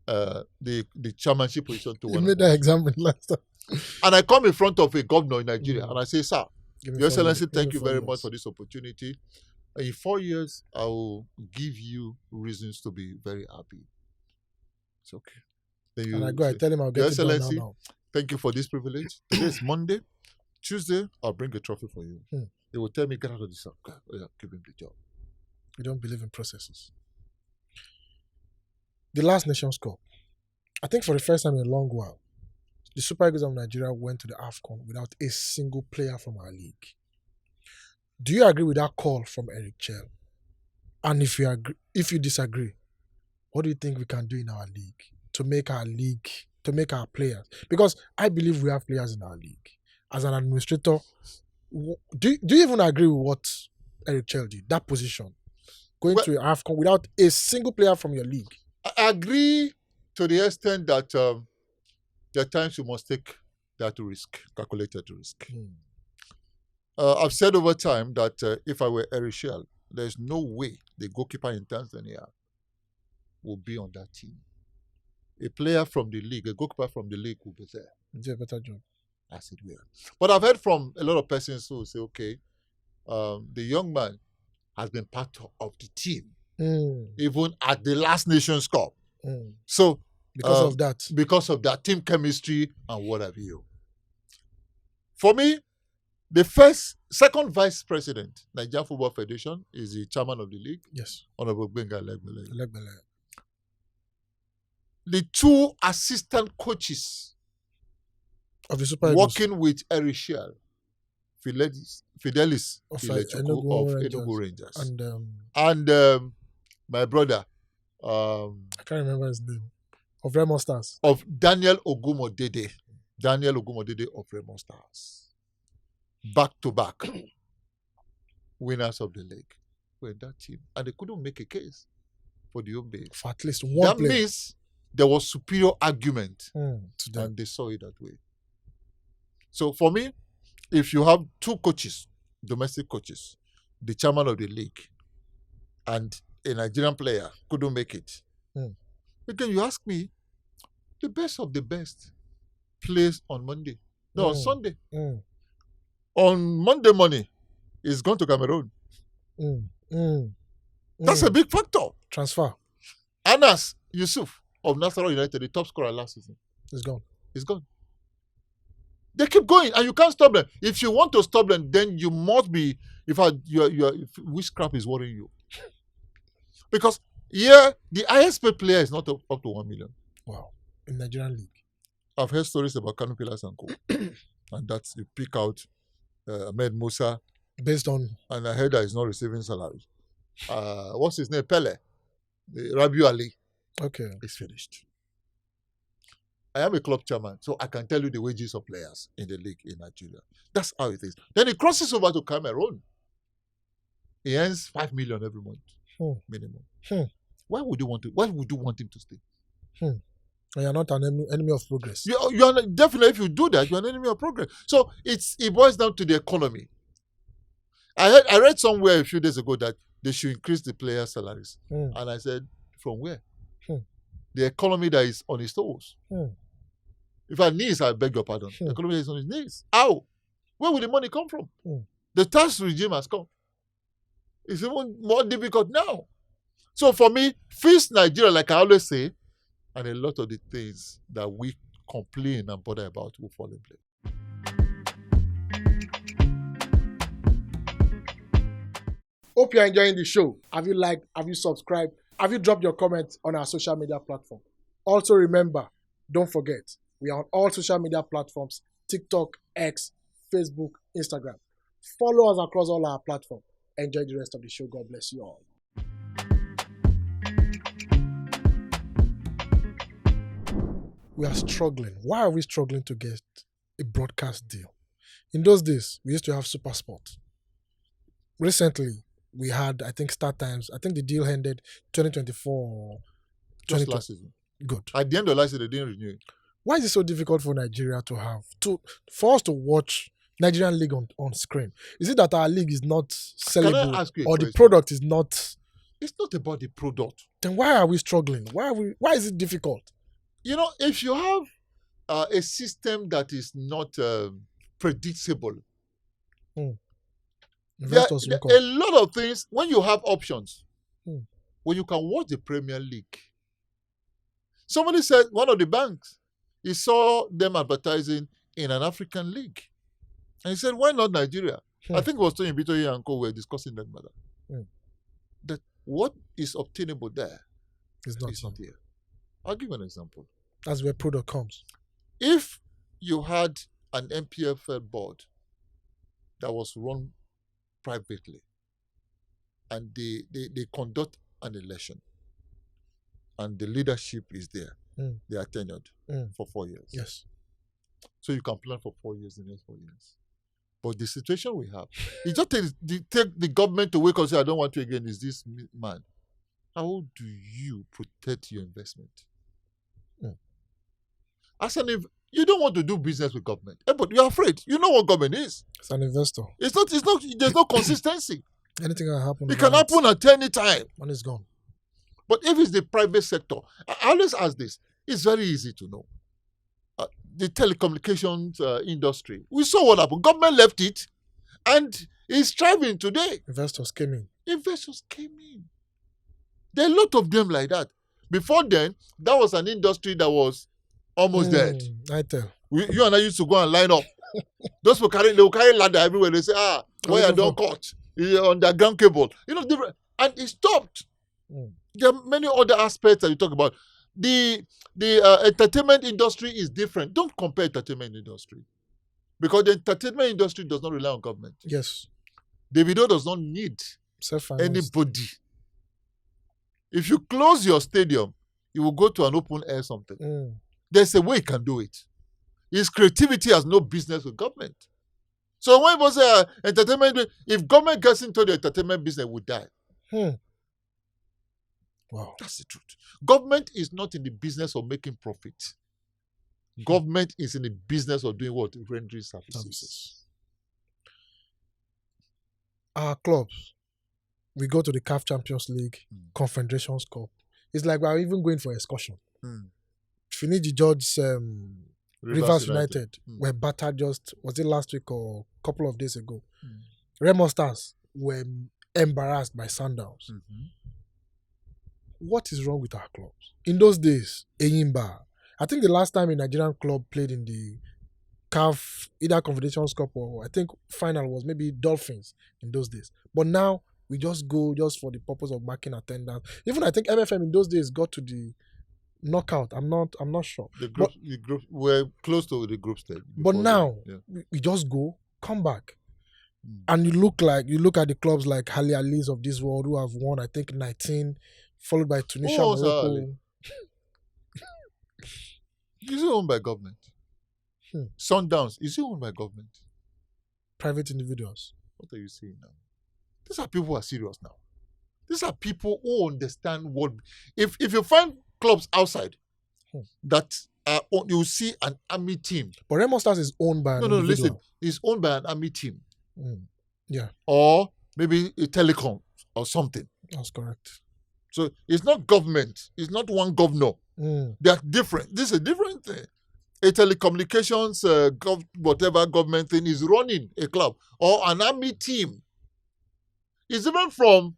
the chairmanship position to You one made of that us. example last time. And I come in front of a governor in Nigeria and I say, sir, Give me Your 4 Excellency, years. thank Give you me 4 very years. much for this opportunity. In 4 years, I will give you reasons to be very happy. It's okay. Then you And I go, I say, tell him I'll Your get it done Excellency, now. thank you for this privilege. Today is Monday. Tuesday, I'll bring a trophy for you. They will tell me, get out of this. Give him the job. We don't believe in processes. The last Nations Cup, I think for the first time in a long while, the Super Eagles of Nigeria went to the AFCON without a single player from our league. Do you agree with that call from Eric Chell? And if you disagree, what do you think we can do in our league to make our players? Because I believe we have players in our league. As an administrator, do you even agree with what Eric Chell did? That position, going to AFCON without a single player from your league. I agree to the extent that there are times you must take that risk, calculated risk. I've said over time that if I were Eric Chell, there's no way the goalkeeper in Tanzania will be on that team. A player from the league, a goalkeeper from the league will be there. Do a better job. As it will. But I've heard from a lot of persons who say, okay, the young man has been part of the team, even at the last Nations Cup. So, because of that team chemistry and what have you. For me, the second vice president, Nigerian Football Federation, is the chairman of the league. Yes. Honourable Benga Legbele. The 2 assistant coaches of the Super Eagles, working with Eric Chell, Fidelis of Ilechukwu of Enugu Rangers, and my brother, I can't remember his name, of Remo Stars, of Daniel Ogumodede of Remo Stars, back to back winners of the league were in that team, and they couldn't make a case for the home base. For at least one player. That means there was superior argument, to them. and they saw it that way. So for me, if you have 2 coaches, domestic coaches, the chairman of the league, and a Nigerian player couldn't make it, again, you ask me, the best of the best plays on Monday. No, on Sunday. On Monday morning, he's gone to Cameroon. That's a big factor. Transfer. Anas Yusuf of Nasarawa United, the top scorer last season, He's gone. He's gone. They keep going, and you can't stop them. If you want to stop them, then you must be. If witchcraft is worrying you, because the highest paid player is not up to 1 million. Wow, in Nigerian league. I've heard stories about Kanu Pillars and Co. And that's you pick out Ahmed Musa based on, and I heard that he's not receiving salary. What's his name? Pele, Rabiu Ali. Okay, it's finished. I am a club chairman, so I can tell you the wages of players in the league in Nigeria. That's how it is. Then it crosses over to Cameroon. He earns 5 million every month, minimum. Why would you want him to stay? You're not an enemy of progress. You are not, definitely, if you do that, you're an enemy of progress. So it boils down to the economy. I read somewhere a few days ago that they should increase the players' salaries, and I said, from where? The economy that is on its toes. If I knees, I beg your pardon. The economy is on its knees. How? Where will the money come from? The tax regime has come. It's even more difficult now. So for me, fix Nigeria, like I always say, and a lot of the things that we complain and bother about will fall in place. Hope you're enjoying the show. Have you liked? Have you subscribed? Have you dropped your comments on our social media platform? Also remember, don't forget, we are on all social media platforms: TikTok, X, Facebook, Instagram. Follow us across all our platforms. Enjoy the rest of the show. God bless you all. We are struggling. Why are we struggling to get a broadcast deal? In those days, we used to have Super Sport. Recently, we had, I think, Start Times. I think the deal ended 2024. Just last season. Good. At the end of last season, they didn't renew it. Why is it so difficult for Nigeria for us to watch Nigerian league on screen? Is it that our league is not Can sellable I ask you a or the question? product is not? It's not about the product. Then why are we struggling? Why is it difficult? You know, if you have a system that is not predictable, Investors there will a come. lot of things, when you have options, Hmm. when you can watch the Premier League. Somebody said, one of the banks, he saw them advertising in an African league. And he said, why not Nigeria? I think it was Tony Bitoye and Co. were discussing that matter. That what is obtainable there It's is not here. I'll give you an example. That's where product comes. If you had an NPFL board that was run privately and they conduct an election and the leadership is there, they are tenured for 4 years. Yes. So you can plan for 4 years, the next 4 years. But the situation we have, it just takes the government to wake up and say, I don't want you again, is this man. How do you protect your investment? You don't want to do business with government, but you're afraid. You know what government is. It's an investor. It's not. There's no consistency. Anything can happen. It can happen at any time. When it's gone. But if it's the private sector, I always ask this. It's very easy to know. The telecommunications industry. We saw what happened. Government left it, and it's thriving today. Investors came in. There are a lot of them like that. Before then, that was an industry that was almost dead. I tell. You and I used to go and line up. Those people they will carry ladder everywhere. They say, wire don't cut. Underground cable. Different. And it stopped. There are many other aspects that you talk about. The entertainment industry is different. Don't compare entertainment industry. Because the entertainment industry does not rely on government. Yes. Davido does not need anybody. If you close your stadium, you will go to an open air something. There's a way you can do it. His creativity has no business with government. So when people say entertainment, if government gets into the entertainment business, we die. Wow. That's the truth. Government is not in the business of making profit. Government is in the business of doing what? Rendering services. Our clubs, we go to the CAF Champions League, Confederations Cup. It's like we're even going for excursion. Finidi George's Rivers United were battered was it last week or a couple of days ago? Remo Stars were embarrassed by Sundowns. What is wrong with our clubs? In those days, Enyimba, I think the last time a Nigerian club played in the CAF, either Confederations Cup or I think final was maybe Dolphins in those days. But now, we just go just for the purpose of marking attendance. Even I think MFM in those days got to the knockout. I'm not sure. The group we're close to the group stage. But now we just go, come back. And you look at the clubs like Hali Ali's of this world who have won, I think, 19, followed by Tunisia, Morocco. Is it owned by government? Sundowns, is it owned by government? Private individuals. What are you saying now? These are people who are serious now. These are people who understand what... If you find clubs outside that you see an army team. But Remo Stars is owned by an individual. Listen. It's owned by an army team. Yeah. Or maybe a telecom or something. That's correct. So it's not government. It's not one governor. They are different. This is a different thing. A telecommunications, whatever government thing is running a club or an army team. It's different from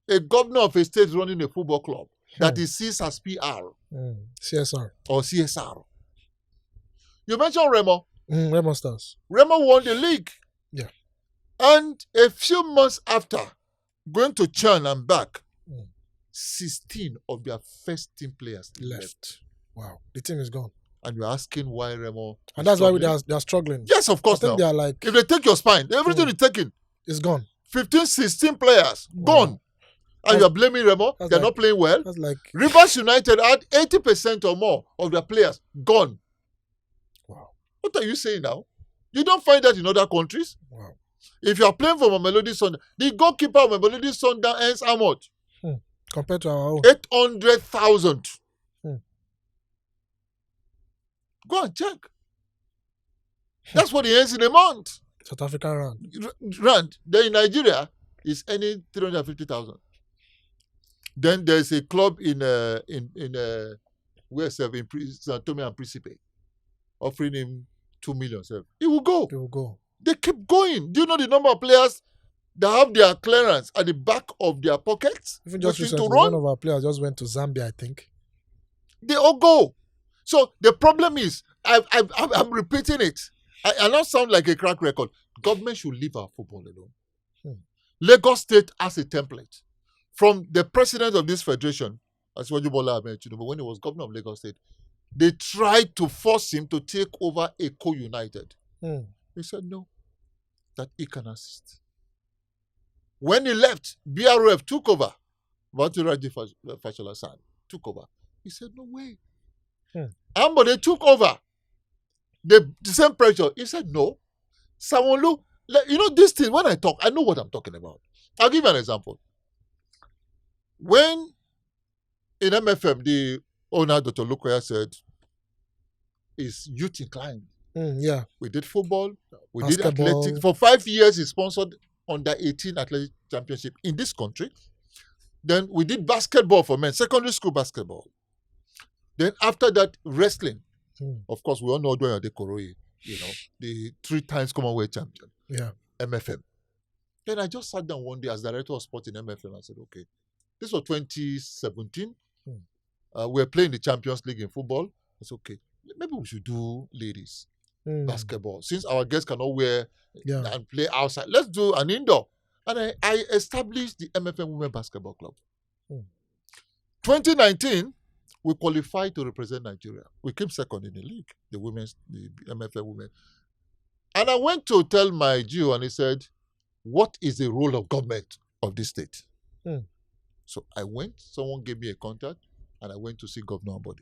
a governor of a state running a football club that is sees as PR. CSR. Or CSR. You mentioned Remo. Remo Stars. Remo won the league. Yeah. And a few months after, going to Churn and back, 16 of their first team players left. Wow. The team is gone. And you're asking why Remo... And that's why they're struggling. Yes, of course. I think now. they are like... If they take your spine, everything is taken. It's gone. 15, 16 players, gone. And you're blaming Remo. They're not playing well. That's like... Rivers United had 80% or more of their players gone. Wow. What are you saying now? You don't find that in other countries? Wow. If you are playing for Mamelodi Sundowns, the goalkeeper of Mamelodi Sundowns earns how much? Compared to our own. 800,000. Go and check. That's what he earns in a month. South African rand. Rand. Then in Nigeria, he's earning 350,000. Then there's a club in where in San Antonio and Principe, offering him 2 million. He will go. They will go. They keep going. Do you know the number of players that have their clearance at the back of their pockets? Even just waiting recently, to run? one of our players just went to Zambia, I think. They all go. So the problem is, I'm repeating it. I now sound like a crack record. Government should leave our football alone. Lagos State has a template. From the president of this federation, Asiwaju Bola Ahmed Tinubu, when he was governor of Lagos State, they tried to force him to take over Eko United. He said no, that he can assist. When he left, BRF took over. Baturaji Fashola San took over. He said, no way. Ambode took over. The same pressure. He said, no. Sanwo-Olu, you know, this thing, when I talk, I know what I'm talking about. I'll give you an example. When in MFM, the owner, Dr. Lukoya, said, is youth inclined. Yeah. We did football. We Basketball. did athletics. For 5 years, he sponsored under 18 athletic championship in this country. Then we did basketball for men, secondary school basketball. Then after that, wrestling. Of course, we all know Odoi Adekoroye, you know, the 3 times Commonwealth champion. Yeah. MFM. Then I just sat down one day as director of sport in MFM and said, okay, this was 2017. We were playing the Champions League in football. I said, okay, maybe we should do ladies basketball. Since our girls cannot wear and play outside, let's do an indoor. And I established the MFM Women Basketball Club. 2019, we qualified to represent Nigeria. We came second in the league, the MFM women. And I went to tell my GO and he said, what is the role of government of this state? So I went, someone gave me a contact, and I went to see Governor Ambode.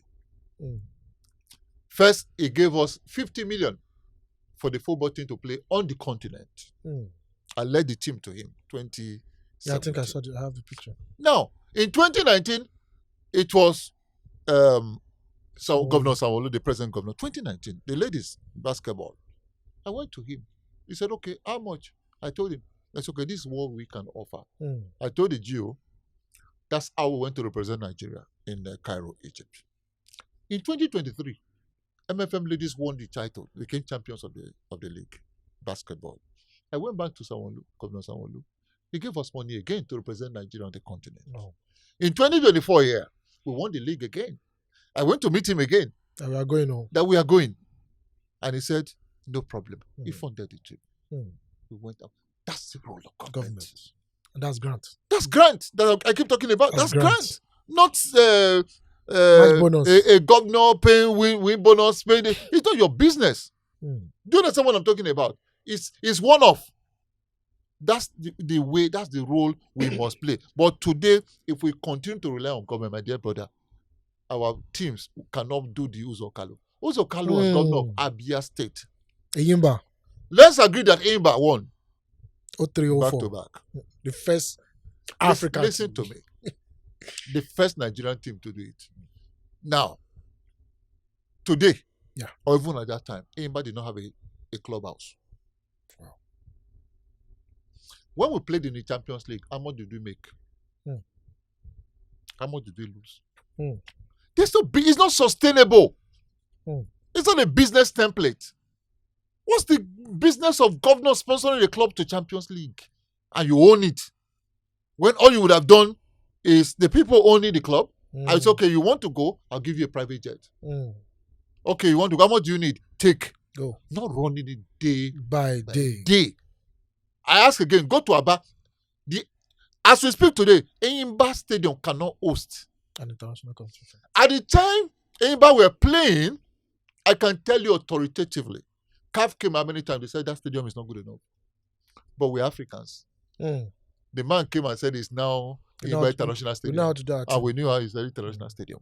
First, he gave us 50 million for the football team to play on the continent. I led the team to him, 2017. Yeah, I think I have the picture. Now, in 2019, it was Governor Sanwo-Olu, the present governor. 2019, the ladies basketball. I went to him. He said, okay, how much? I told him, that's okay, this is what we can offer. I told the GO, that's how we went to represent Nigeria in Cairo, Egypt. In 2023, MFM ladies won the title, became champions of the league, basketball. I went back to Governor Sanwo-Olu. He gave us money again to represent Nigeria on the continent. In 2024 year, we won the league again. I went to meet him again. That we are going on. That we are going. And he said, no problem. He funded the trip. We went up. That's the role of government. And that's grant. That's grant that I keep talking about. That's grant. Not bonus. A governor paying win bonus. It's not your business. Do you understand what I'm talking about? It's one-off. That's the way, that's the role we must play. But today, if we continue to rely on government, my dear brother, our teams cannot do the Uzo Kalu. Uzo Kalu was governor of Abia State. Eyimba. Let's agree that Eyimba won. 0304. Back to back. The first African Listen team. to me. The first Nigerian team to do it. Now, today, or even at that time, Eyimba did not have a clubhouse. Wow. When we played in the Champions League, how much did we make? How much did we lose? It's not sustainable. It's not a business template. What's the business of governor sponsoring the club to Champions League? And you own it. When all you would have done is the people owning the club. And it's okay, you want to go, I'll give you a private jet. Okay, you want to go, how much do you need? Take. Go. Not running it day by day. I ask again, go to Aba. As we speak today, Eyimba Stadium cannot host an international competition. At the time Eyimba were playing, I can tell you authoritatively, CAF came out many times, they said that stadium is not good enough. But we're Africans. The man came and said it's now Eyimba International Stadium. We know how to do that. And we knew how it's an international stadium.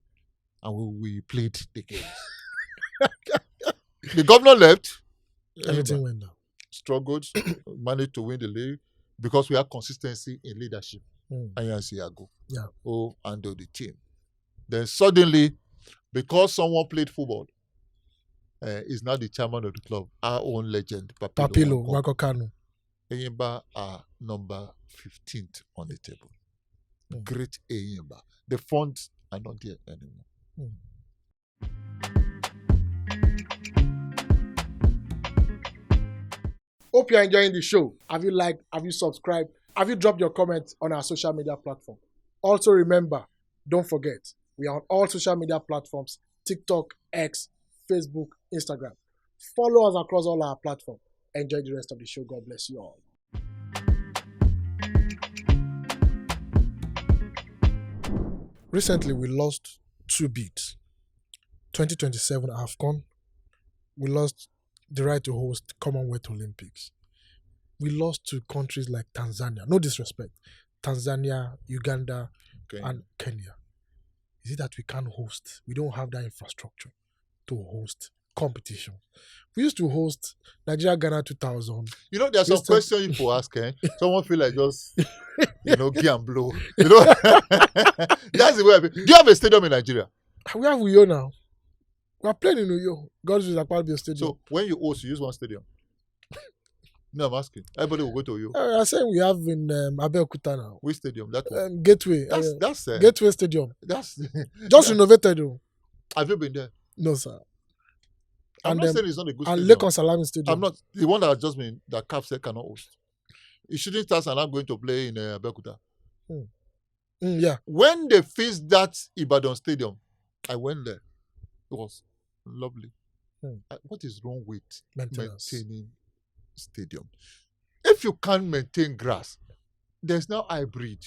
And we played the game. The governor left. Everything went down. Struggled, managed to win the league because we have consistency in leadership. And Yansiago. Handled the team. Then suddenly, because someone played football, is now the chairman of the club. Our own legend, Papilo, Marco Kanu. Eyimba are number 15th on the table. Great Eyimba. The funds are not there anymore. Hope you're enjoying the show. Have you liked? Have you subscribed? Have you dropped your comments on our social media platform? Also remember, don't forget, we are on all social media platforms: TikTok, X, Facebook, Instagram. Follow us across all our platforms. Enjoy the rest of the show. God bless you all. Recently, we lost 2 bids. 2027 AFCON. We lost the right to host Commonwealth Olympics. We lost to countries like Tanzania. No disrespect. Tanzania, Uganda, and Kenya. Is it that we can't host? We don't have that infrastructure to host competition. We used to host Nigeria Ghana 2000. You know, there's some questions people ask. Someone feel like just, gee and blow. You know, that's the way I feel. Do you have a stadium in Nigeria? We have Uyo now. We are playing in Uyo. Godwin Enakhena Stadium. So when you host, you use one stadium. No, I'm asking. Everybody will go to you. I'm saying we have in Abeokuta now. Which stadium? That one. Gateway. That's Gateway Stadium. That's just renovated though. Have you been there? No, sir. I'm not saying it's not a good stadium. And Lake Salami Stadium. I'm not the one that has just been that CAF said cannot host. It shouldn't start and I'm going to play in Abeokuta. Yeah. When they fixed that Ibadan Stadium, I went there. It was lovely. What is wrong with maintaining stadium? If you can't maintain grass, there's now hybrid.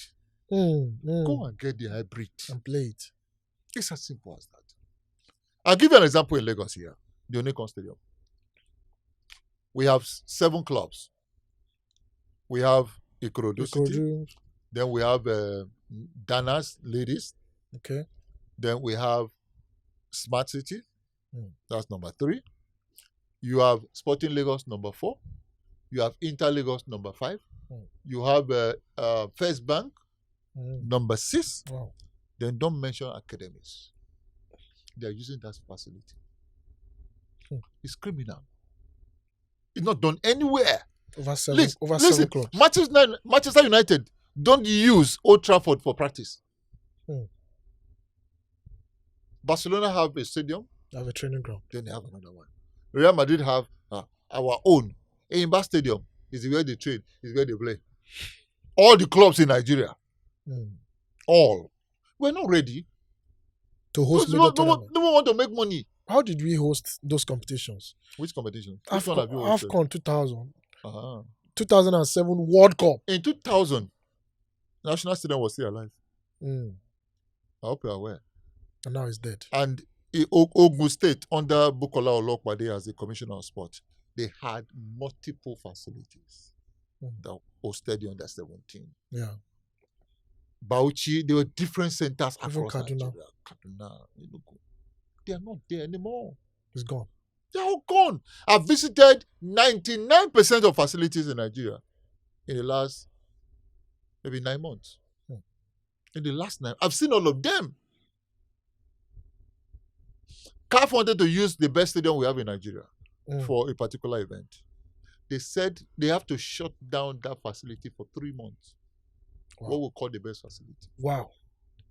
Go and get the hybrid and play it. It's as simple as that. I'll give you an example in Lagos here, the Onikon Stadium. We have 7 clubs. We have Ikorodu City. Then we have Danas Ladies. Okay. Then we have Smart City. That's number 3. You have Sporting Lagos number 4. You have Inter Lagos number 5. You have First Bank number 6. Wow. Then don't mention academies. They are using that facility. It's criminal. It's not done anywhere. Over 7 clubs. Manchester United don't use Old Trafford for practice. Barcelona have a stadium. They have a training ground. Then they have another one. Real Madrid have our own. Eyimba Stadium is where they train, is where they play. All the clubs in Nigeria. All. We're not ready to host no one want to make money. How did we host those competitions? Which competition? Which one have you hosted? AFCON 2000. 2007 World Cup. In 2000, National Stadium was still alive. I hope you're aware. And now it's dead. And Ogun State, under Bukola Olokpade as the Commissioner of Sport, they had multiple facilities that hosted the under 17. Yeah. Bauchi, there were different centers Even across Nigeria. Kaduna, Enugu. They are not there anymore. It's gone. They are all gone. I've visited 99% of facilities in Nigeria in the last maybe 9 months. In the last 9, I've seen all of them. CAF wanted to use the best stadium we have in Nigeria for a particular event. They said they have to shut down that facility for 3 months. Wow. What we call the best facility. Wow.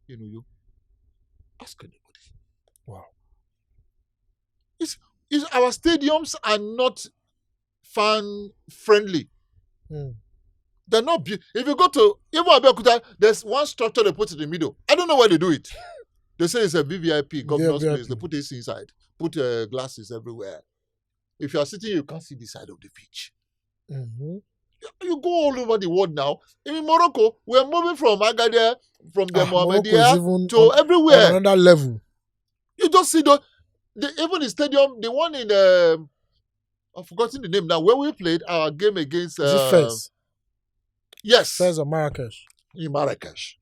You ask anybody. Wow. Our stadiums are not fan friendly. They're not. If you go to even Abeokuta, there's one structure they put in the middle. I don't know why they do it. They say it's a VVIP, governor's place. They put AC inside, put glasses everywhere. If you are sitting, you can't see the side of the pitch. You go all over the world now. In Morocco, we're moving from Agadir, from the Mohammedia to everywhere. On another level. You just see even the stadium, the one in I've forgotten the name now. Where we played our game against Is it Fez? Yes. Fez or Marrakesh? In Marrakesh.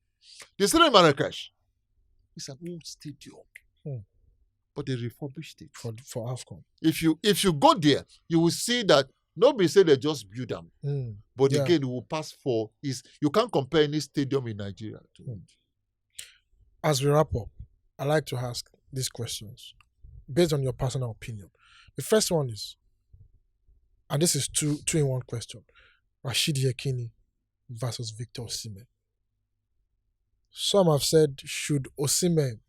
The stadium in Marrakesh. It's an old stadium. But they refurbished it. For AFCON. If you go there, you will see that nobody say they just build them. But again, it will pass for you can't compare any stadium in Nigeria to it. As we wrap up, I like to ask these questions based on your personal opinion. The first one is, and this is two in one question, Rashidi Yekini versus Victor Osimhen. Some have said, should Osimhen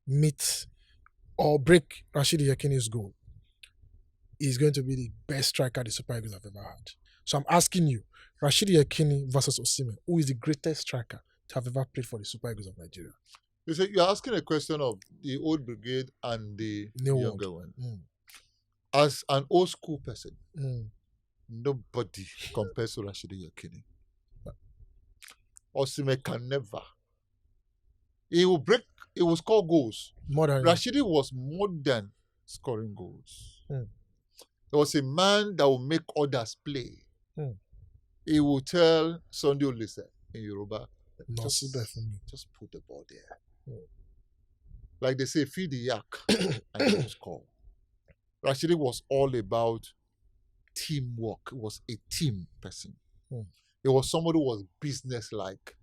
meet or break Rashidi Yekini's goal, he's going to be the best striker the Super Eagles have ever had. So I'm asking you, Rashidi Yekini versus Osimhen, who is the greatest striker to have ever played for the Super Eagles of Nigeria? You say you're asking a question of the old brigade and the New younger world. one. As an old school person, Mm. nobody compares to Rashidi Yekini. Osimhen can never. He will score goals. More than Rashidi was more than scoring goals. He was a man that will make others play. He will tell Sunday Olise in Yoruba, just put the ball there. Like they say, feed the yak and he will score. Rashidi was all about teamwork. He was a team person. He was somebody who was business-like.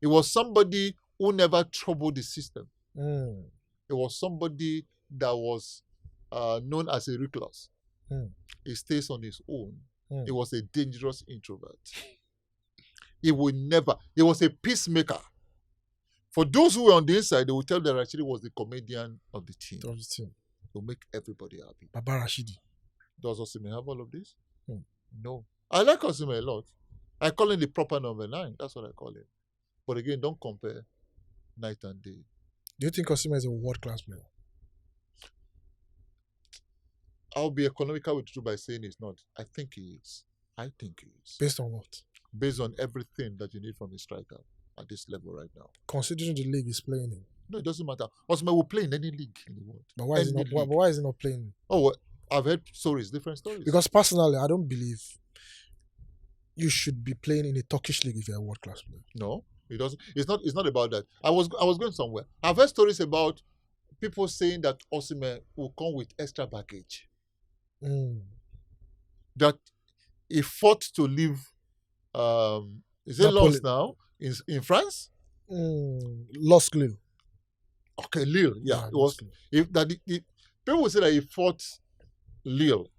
He was somebody who never troubled the system. He was somebody that was known as a recluse. He stays on his own. He was a dangerous introvert. He was a peacemaker. For those who were on the inside, they would tell that Rashidi was the comedian of the team. He'll make everybody happy. Baba Rashidi. Does Osimhen have all of this? No. I like Osimhen a lot. I call him the proper number 9. That's what I call him. But again, don't compare night and day. Do you think Osimhen is a world-class player? I'll be economical with you by saying he's not. I think he is. Based on what? Based on everything that you need from a striker at this level right now. Considering the league he's playing in. No, it doesn't matter. Osimhen will play in any league in the world. But why is he not playing? Oh, well, I've heard different stories. Because personally, I don't believe you should be playing in a Turkish league if you're a world-class player. No, it doesn't. It's not about that. I was going somewhere. I've heard stories about people saying that Osimhen will come with extra baggage. That he fought to leave. Is it Lens now in France? Lost Lille. Okay, Lille. Yeah, it was. People will say that he fought Lille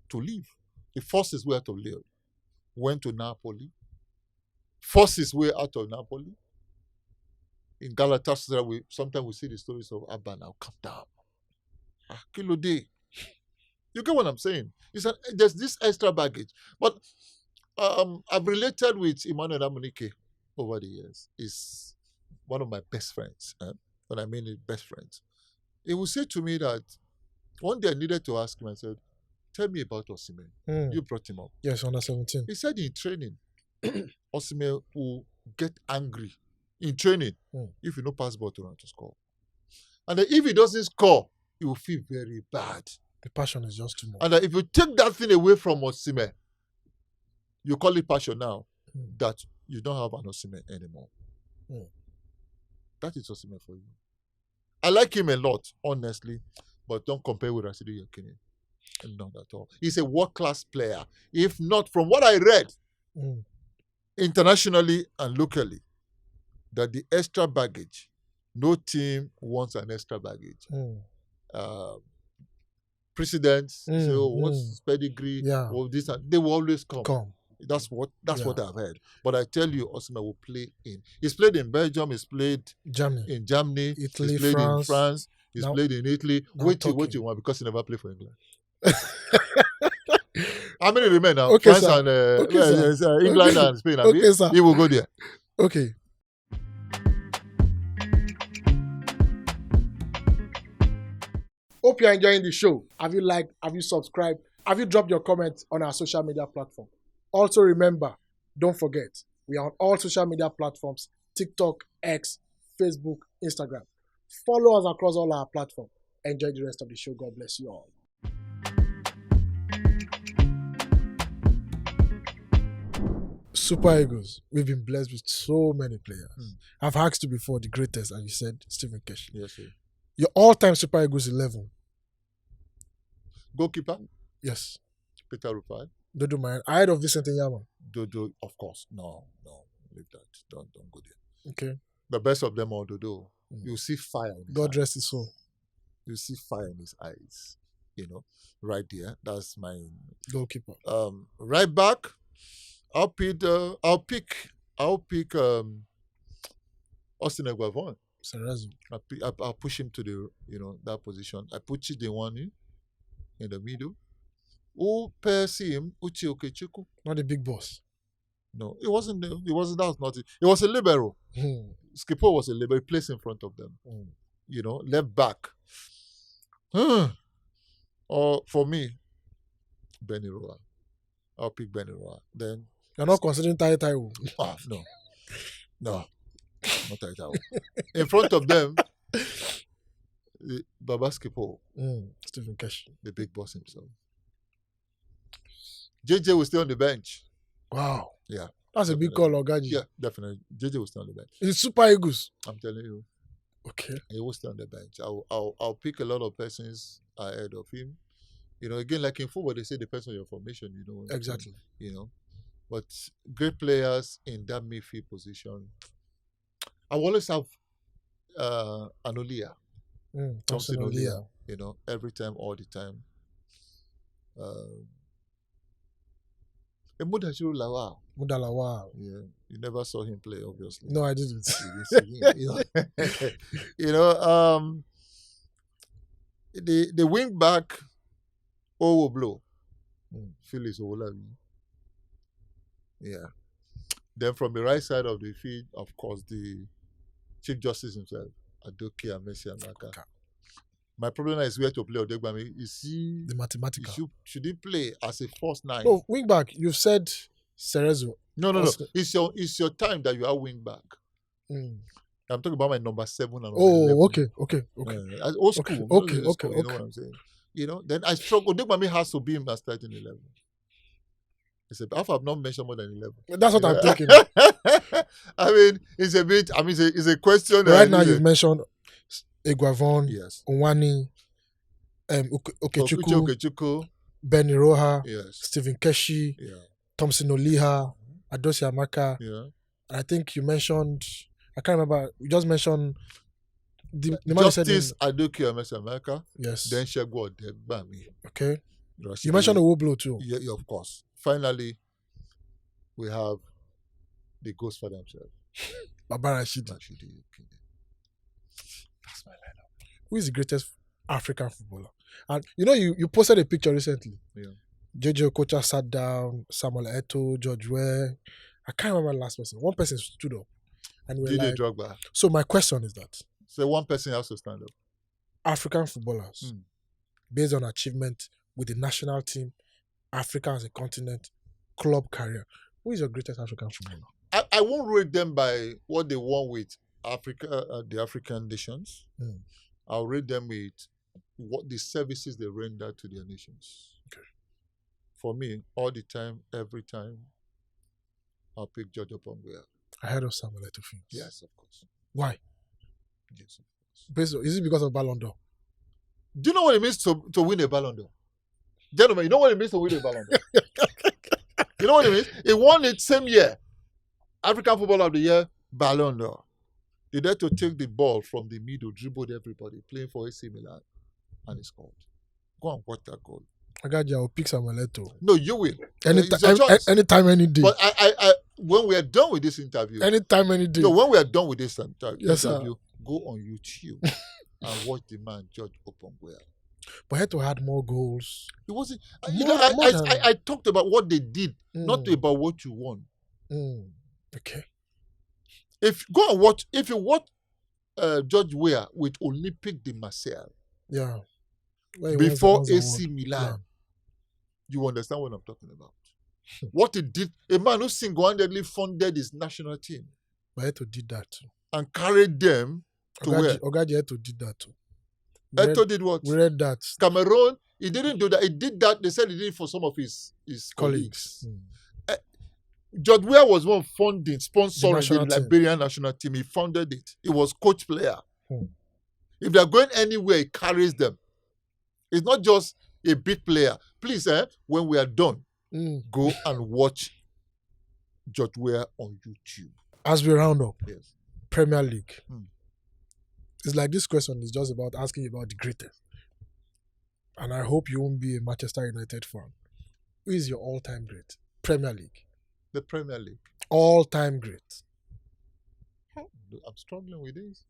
to leave. He forced his way out of Lille, went to Napoli, forced his way out of Napoli. In Galatasaray, sometimes we see the stories of Abba now, come down. Kilo day. You get what I'm saying? There's this extra baggage. But I've related with Emmanuel Amunike over the years. He's one of my best friends. When I mean it, best friends. He will say to me that one day I needed to ask him, I said, tell me about Osimhen. You brought him up. Yes, under 17. He said in training, Osimhen will get angry in training if you don't pass ball to run to score. And then if he doesn't score, he will feel very bad. The passion is just too much. And if you take that thing away from Osimhen, you call it passion now, that you don't have an Osimhen anymore. That is Osimhen for you. I like him a lot, honestly, but don't compare with Rashidi Yekini. Not at all. He's a world-class player. If not, from what I read, internationally and locally, that the extra baggage, no team wants an extra baggage. Presidents say, what's his pedigree? This and they will always come. That's what I've heard. But I tell you, Osimhen will play he's played in Belgium, he's played in Germany, Italy, he's played France, in France, he's played in Italy. Wait till you because he never played for England. How many remain now? Okay, France sir. and England and Spain. Okay, sir. He will go there. Okay. Hope you're enjoying the show. Have you liked? Have you subscribed? Have you dropped your comments on our social media platform? Also remember, don't forget, we are on all social media platforms, TikTok, X, Facebook, Instagram. Follow us across all our platforms. Enjoy the rest of the show. God bless you all. Super Eagles, we've been blessed with so many players. I've asked you before the greatest, and you said Stephen Keshi. Yes, sir. Your all-time Super Eagles 11. Goalkeeper? Yes. Peter Rufai. Dodo Mayan. Ahead of Vincent Nyama. Dodo, of course. No. Leave that. Don't go there. Okay. The best of them are Dodo. You see fire in his God eyes. rest his soul. You see fire in his eyes. right there. That's my Goalkeeper. right back. I'll pick Austin Eguavon. Cerezo. I'll push him to the that position. I put Chidewani in the middle. Who pairs him? Uche Okechukwu. Not the big boss. No, it wasn't. That was not it. It was a libero. Skipper was a libero. He placed in front of them. Left back. Or for me, Benny Roa. I'll pick Benny Roa. Then you're not considering Tai. No, not Tai. In front of them, Baba Skipper. Stephen Keshi, the big boss himself. JJ will stay on the bench. Wow. Yeah. That's a big call, Ogaji. Yeah, definitely. JJ will stay on the bench. It's Super Eagles. I'm telling you. Okay. He will stay on the bench. I'll pick a lot of persons ahead of him. Again, like in football, they say depends on your formation, Exactly. But great players in that midfield position. I will always have Anolia. Thompson Olia. Every time, all the time. Mudashiru Lawal. Mudalawal. Yeah, you never saw him play, obviously. No, I didn't. The wing back, Owoblo, Phyllis Owolabi. Yeah. Then from the right side of the field, of course, the Chief Justice himself, Adoke Amesi Anaka. My problem is where to play Odegbami. Is he the mathematical? Should he play as a first nine? No, wing back. You've said Cerezo. No. It's your time that you are wing back. I'm talking about my number 7 and number 11. Okay. Old school. Okay. You know what I'm saying? Then I struggle. Odegbami has to be in my starting 11. I've not mentioned more than 11. That's what I'm thinking. I mean, it's a bit. It's a question. Right now, you've mentioned Eguavon, yes, Onwani, Okechukwu, Benny Roha, yes, Stephen Keshi, yeah, Thompson Oliha, Adosi Amaka. Yeah. And I think you mentioned, I can't remember, you just mentioned the Justice Adoke Amaka. Yes. Then Shego Odegbami. Okay. You mentioned Owoblo too. Yeah, of course. Finally, we have the ghost father himself. Baba Rashidi. That's my lineup. Who is the greatest African footballer? And you posted a picture recently. Yeah. JJ Okocha sat down, Samuel Eto'o, George Weah. I can't remember the last person. One person stood up. And we were like, Drogba. So my question is that. So one person has to stand up. African footballers, based on achievement with the national team, Africa as a continent, club career. Who is your greatest African footballer? I won't rate them by what they won with Africa, the African nations. I'll rate them with what the services they render to their nations. Okay. For me, all the time, every time, I'll pick George Opongwea. Ahead of Samuel Eto'o. Yes, of course. Why? Yes, of course. Is it because of Ballon d'Or? Do you know what it means to win a Ballon d'Or? Gentlemen, you know what it means to win a Ballon d'Or? You know what it means? He won it same year. African Footballer of the Year, Ballon d'Or. He had to take the ball from the middle, dribbled everybody, playing for AC Milan, and he scored. Go and watch that goal. I will pick Samuel Eto'o. No, you will. Anytime, any day. But I when we are done with this interview, anytime, any day. No, when we are done with this interview, go on YouTube and watch the man George Opongwea. But Eto'o had more goals. It wasn't. I talked about what they did, not about what you won. Okay. If you watch George Weah with Olympique de Marseille, yeah, before AC Milan, you understand what I'm talking about. What he did, a man who single-handedly funded his national team. But Eto'o did that too. And carried them to where? Ogaji Eto'o did that too. Eto'o did what? We read that. Cameroon, he didn't do that. He did that. They said he did it for some of his colleagues. George Weah was one funding, sponsoring the Liberian national team. He founded it. He was coach player. If they're going anywhere, he carries them. It's not just a big player. Please, when we are done, go and watch George Weah on YouTube. As we round up, yes. Premier League. It's like this question is just about asking you about the greatest. and I hope you won't be a Manchester United fan. Who is your all-time great? Premier League. The Premier League. All-time great. I'm struggling with this.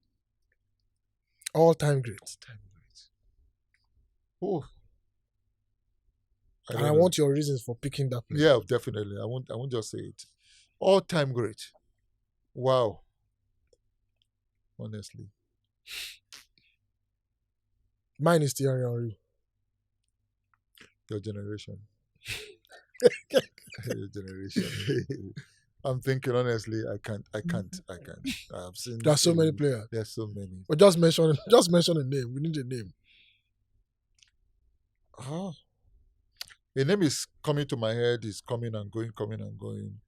All-time great. Time great. Oh. And I want your reasons for picking that player. Yeah, definitely. I won't just say it. All-time great. Wow. Honestly. Mine is Thierry Henry. Your generation. Your generation. I'm thinking honestly, I can't. I've seen There are so many players. There's so many. But just mention a name. We need a name. A name is coming to my head, is coming and going.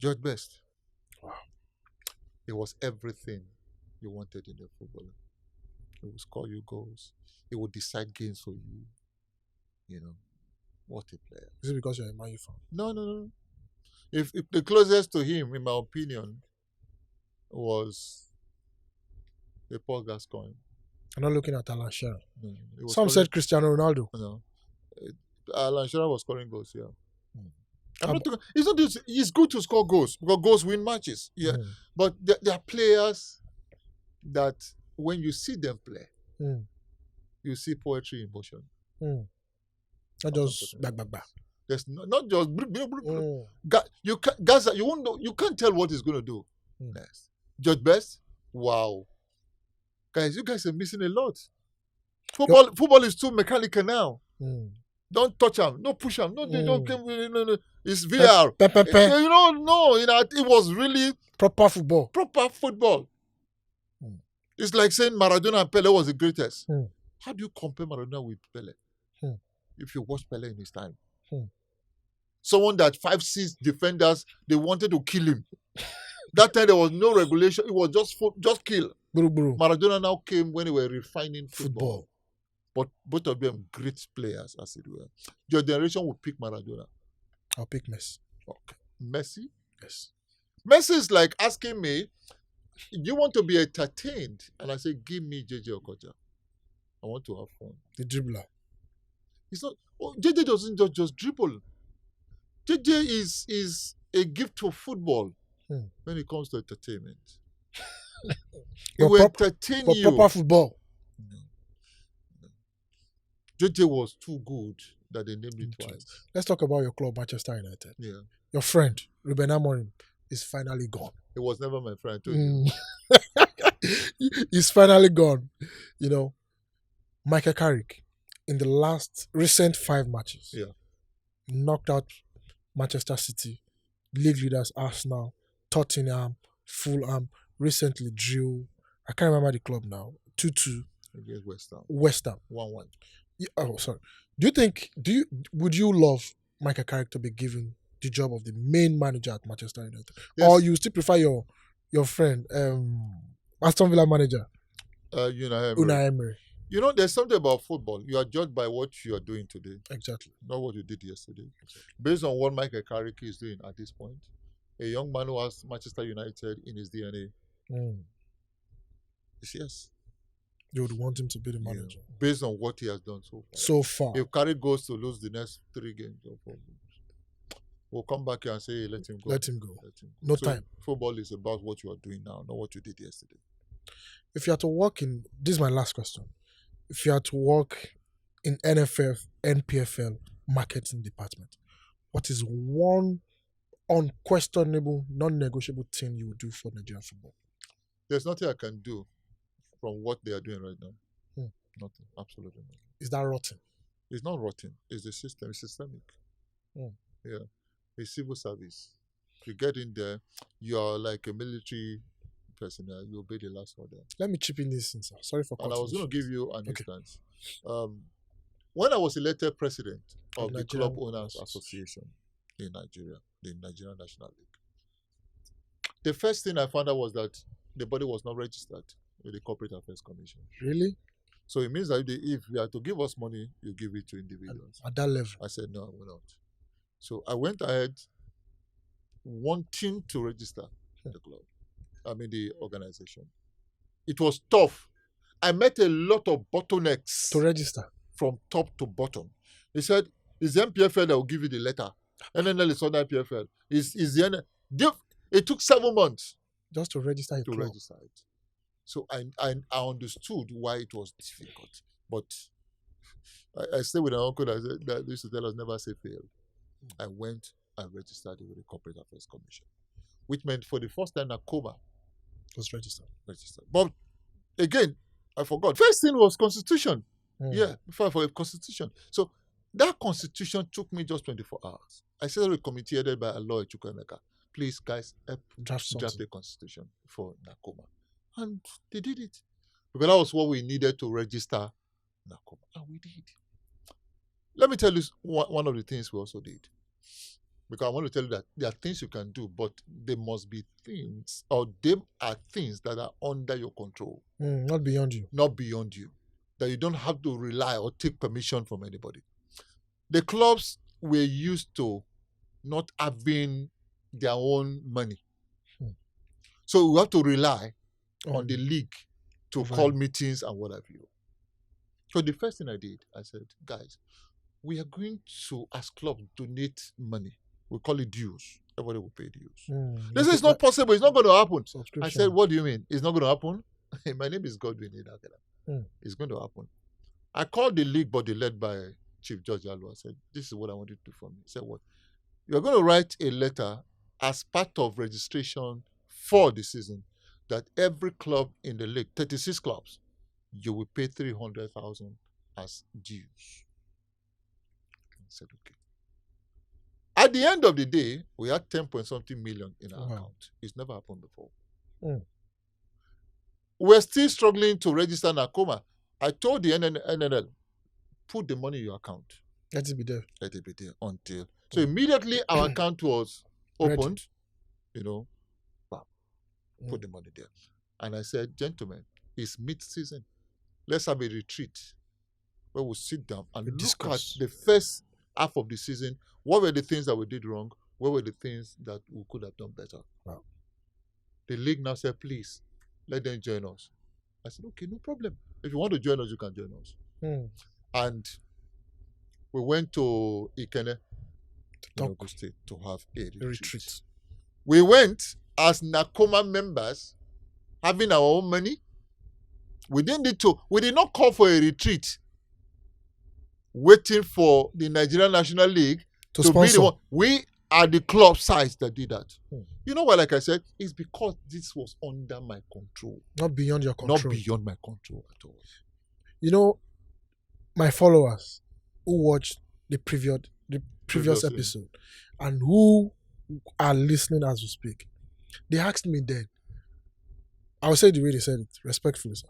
George Best. Wow. It was everything you wanted in a footballer. He would score you goals. He would decide games for you. You know, what a player. Is it because you're a Man U fan? No. If the closest to him, in my opinion, was the Paul Gascoigne. I'm not looking at Alan Shearer. No, Some said Cristiano Ronaldo. No, Alan Shearer was scoring goals. Yeah. Um, It's not this. It's good to score goals because goals win matches. Yeah, but there are players that when you see them play, you see poetry in motion. Not just back. There's not just you can't Gaza. You won't know. You can't tell what he's going to do. Yes. George Best. Wow, guys, you guys are missing a lot. Football is too mechanical now. Don't touch him. No push him. No. It's VR. It was really proper football. It's like saying Maradona and Pele was the greatest. How do you compare Maradona with Pele? If you watch Pele in his time. Someone that 5-6 defenders, they wanted to kill him. That time there was no regulation. It was just kill. Maradona now came when they were refining football. But both of them great players, as it were. Your generation will pick Maradona. I'll pick Messi. Okay. Messi? Yes. Messi is like asking me, do you want to be entertained? And I say, give me JJ Okocha. I want to have fun. The dribbler. It's not. JJ doesn't just dribble. JJ is a gift to football when it comes to entertainment. It will entertain you. For proper football. JJ was too good that they named it twice. Let's talk about your club, Manchester United. Yeah. Your friend, Ruben Amorim, is finally gone. It was never my friend, I told you. He's finally gone. Michael Carrick, in the recent 5 matches, knocked out Manchester City, league leaders Arsenal, Tottenham, Fulham, recently drew, I can't remember the club now, 2-2. Against West Ham. 1-1. Oh, sorry. Would you love Michael Carrick to be given the job of the main manager at Manchester United? Yes. Or you still prefer your friend, Aston Villa manager? Unai Emery. There's something about football. You are judged by what you are doing today. Exactly. Not what you did yesterday. Exactly. Based on what Michael Carrick is doing at this point, a young man who has Manchester United in his DNA. Yes. You would want him to be the manager. Based on what he has done so far. If Carrick goes to lose the next 3 games or 4 games, we'll come back here and say, let him go. Let him go. No time. Football is about what you are doing now, not what you did yesterday. If you had to work in, this is my last question. If you had to work in NFF, NPFL marketing department, what is one unquestionable, non-negotiable thing you would do for Nigerian football? There's nothing I can do from what they are doing right now. Nothing. Absolutely nothing. Is that rotten? It's not rotten. It's the system. It's systemic. Yeah. It's civil service. You get in there, you are like a military personnel. You obey the last order. Let me chip in this, sir. Sorry for cutting. And I was going to give you an instance. When I was elected president of the Club Owners Association in Nigeria, the Nigerian National League, the first thing I found out was that the body was not registered with the Corporate Affairs Commission. Really? So it means that if you are to give us money, you give it to individuals. At that level? I said, no, I will not. So I went ahead wanting to register the club. The organization. It was tough. I met a lot of bottlenecks. To register? from top to bottom. He said, it's the NPFL that will give you the letter. NNL is under NPFL. It took 7 months Just to register a to club. register it. So I understood why it was difficult. But I stayed with an uncle that used to tell us never say fail. I went and registered it with the Corporate Affairs Commission, which meant for the first time Nakoma Was registered. But again, I forgot. First thing was constitution. Mm. Yeah, before for a constitution. So that constitution took me just 24 hours. I set up a committee headed by a lawyer, Chukwuemeka. Please, guys, help Draft draft something. a constitution for Nakoma. And they did it. Because that was what we needed to register Nakoma. And we did. Let me tell you one of the things we also did. Because I want to tell you that there are things you can do, but there must be things, or them are things that are under your control, Not beyond you. not beyond you, that you don't have to rely or take permission from anybody. The clubs were used to not having their own money. So we have to rely on the league to Right. call meetings and what have you. So the first thing I did, I said, guys, we are going to, as clubs, donate money. We call it dues. Everybody will pay dues. They say it's not possible. It's not going to happen. Subscription. I said, what do you mean? It's not going to happen? My name is Godwin Enakhena. It's going to happen. I called the league body led by Chief Judge Alua. I said, this is what I want you to do for me. He said, what? You're going to write a letter as part of registration for the season that every club in the league, 36 clubs, you will pay 300,000 as dues. I said, okay. At the end of the day, we had 10-point-something million in our account. It's never happened before. We're still struggling to register Nakoma. I told the NNL, put the money in your account. Let it be there. Let it be there until. So immediately our account was opened, bam, put the money there. And I said, gentlemen, it's mid-season. Let's have a retreat where we'll sit down and look at the first half of the season. What were the things that we did wrong? What were the things that we could have done better? Wow. The league now said, please, let them join us. I said, okay, no problem. If you want to join us, you can join us. And we went to Ikene, Ogun State, to have a retreat. We went as Nakoma members, having our own money. We did not call for a retreat, waiting for the Nigerian National League to be the one. We are the club size that did that. You know why, like I said, it's because this was under my control. Not beyond your control. Not beyond my control at all. You know, my followers who watched the previous episode and who are listening as we speak, they asked me then, I'll say the way they said it, respectfully, sir.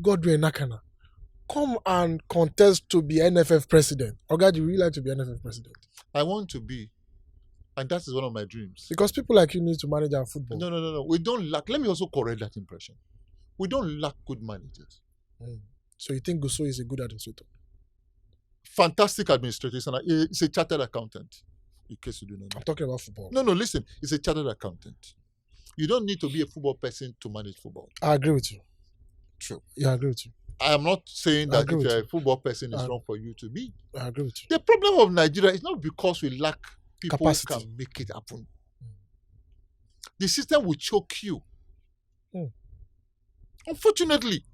Godwin Enakhena, come and contest to be NFF president. Or God, you really like to be NFF president? I want to be. And that is one of my dreams. Because people like you need to manage our football. No. We don't lack. Let me also correct that impression. We don't lack good managers. So you think Gusso is a good administrator? Fantastic administrator. He's a chartered accountant. In case you do not know. I'm talking about football. No, listen. He's a chartered accountant. You don't need to be a football person to manage football. I agree with you. True. Yeah, I agree with you. I am not saying that if you're a football person, it's wrong for you to be. I agree with you. The problem of Nigeria is not because we lack people Capacity. who can make it happen. The system will choke you. Unfortunately,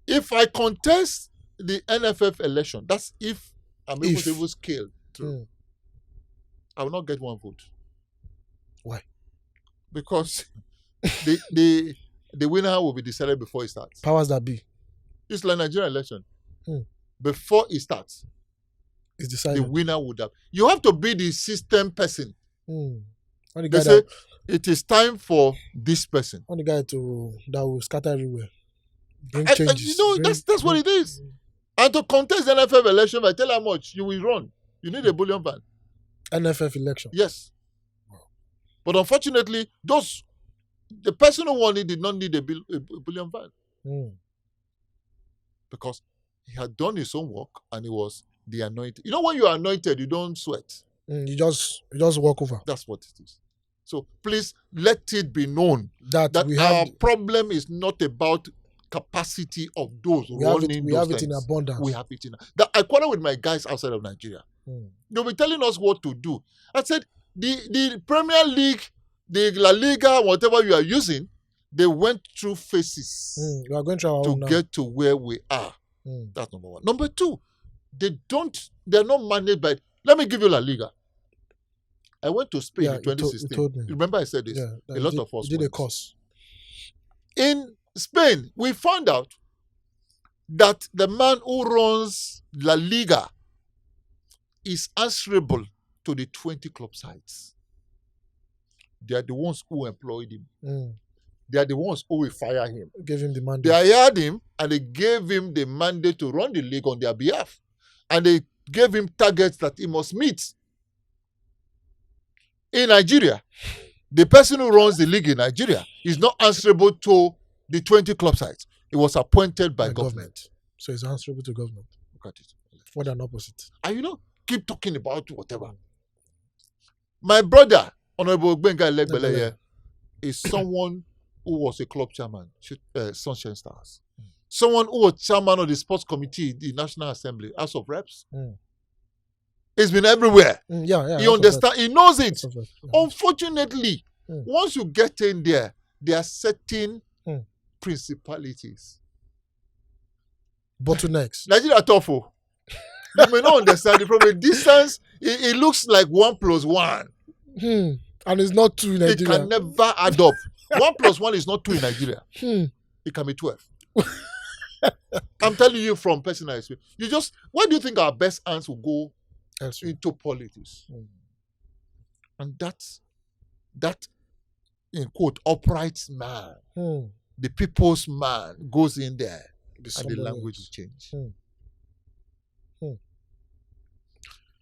if I contest the NFF election, that's if I'm able to even scale through, I will not get one vote. Why? Because the winner will be decided before it starts. Powers that be. It's like Nigerian election. Before it starts, it's decided. The winner would have. You have to be the system person. They say it is time for this person. On the guy that will scatter everywhere. Bring changes. That's what it is. And to contest the NFF election, I tell how much you will run. You need a bullion van. NFF election. Yes. Wow. But unfortunately, the person who won it did not need a bullion van. Because he had done his own work and he was the anointed. You know, when you are anointed, you don't sweat. You just walk over. That's what it is. So please let it be known that our problem is not about capacity of those We have running it those in things. abundance. We have it in. That I quarrel with my guys outside of Nigeria. They'll be telling us what to do. I said the Premier League, the La Liga, whatever you are using, they went through phases We are going through our to own now. get to where we are. That's number one. Number two, they're not managed by. Let me give you La Liga. I went to Spain in 2016. You told me. Remember I said this? Yeah, A lot of us you did a went. course. In Spain, we found out that the man who runs La Liga is answerable to the 20 club sides. They are the ones who employed him. They are the ones who will fire him. Gave him the mandate. They hired him and they gave him the mandate to run the league on their behalf. And they gave him targets that he must meet. In Nigeria, the person who runs the league in Nigeria is not answerable to the 20 club sides. It was appointed by government. So it's answerable to government. Look at it. For than opposite. And keep talking about whatever. My brother, Honourable Benga Legbele, is someone who was a club chairman, Sunshine Stars. Someone who was chairman of the sports committee, the National Assembly, House of Reps. He's been everywhere. He understands. He knows it. Unfortunately, once you get in there are certain principalities. Bottlenecks. Nigeria tough. You may not understand it from a distance. It looks like 1 + 1. And it's not 2 in Nigeria. It can never add up. 1 + 1 is not 2 in Nigeria. It can be 12. I'm telling you from personal experience. Why do you think our best hands will go into politics? And that in quote upright man, the people's man goes in there and the language will change.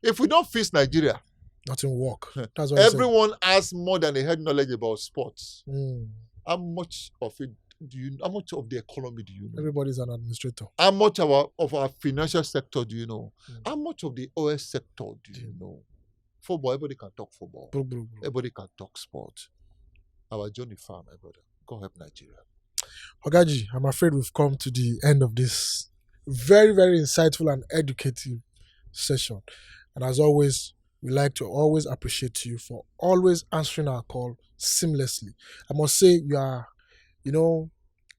If we don't fix Nigeria, nothing work. That's what everyone has more than a head knowledge about sports. How much of it do you? How much of the economy do you know? Everybody's an administrator. How much of our financial sector do you know? How much of the OS sector do you know? Football, everybody can talk football. Everybody can talk sport. Our journey far, my brother. God help Nigeria. Ogaji, I'm afraid we've come to the end of this very, very insightful and educative session. And as always, we like to always appreciate you for always answering our call seamlessly. I must say, you are,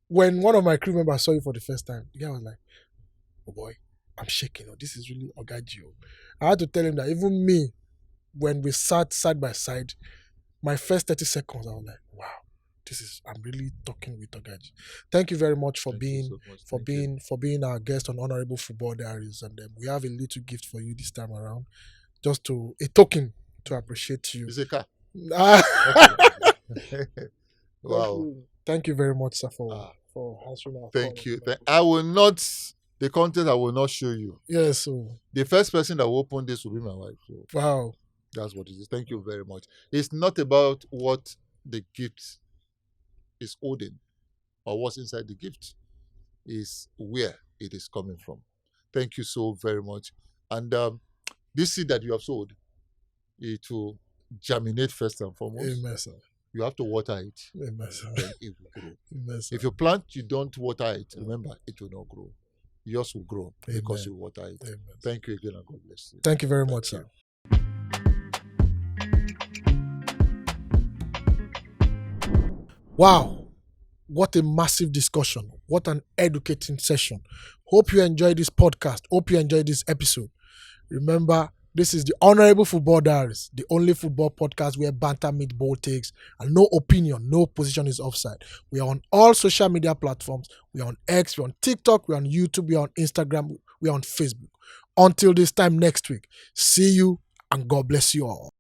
when one of my crew members saw you for the first time, the guy was like, oh boy, I'm shaking. This is really Ogaji. I had to tell him that even me, when we sat side by side, my first 30 seconds, I was like, wow, I'm really talking with Ogaji. Thank you very much for being our guest on Honourable Football Diaries. And we have a little gift for you this time around. Just a token to appreciate you. Is it a car? Wow. Thank you very much, sir, for answering our call. Thank you. I will not, the content I will not show you. Yes. So. The first person that will open this will be my wife. So wow. That's what it is. Thank you very much. It's not about what the gift is holding or what's inside the gift. It's where it is coming from. Thank you so very much. And this seed that you have sowed, it will germinate first and foremost. Amen, sir. You have to water it. Amen, sir. Then it will grow. Amen, sir. If you plant, you don't water it, remember, it will not grow. Yours will grow because you water it. Amen. Thank you again and God bless you. Thank you very much, sir. Wow. What a massive discussion. What an educating session. Hope you enjoyed this podcast. Hope you enjoyed this episode. Remember, this is the Honourable Football Diaries, the only football podcast where banter meets bold takes and no opinion, no position is offside. We are on all social media platforms. We are on X, we're on TikTok, we're on YouTube, we're on Instagram, we're on Facebook. Until this time next week, see you and God bless you all.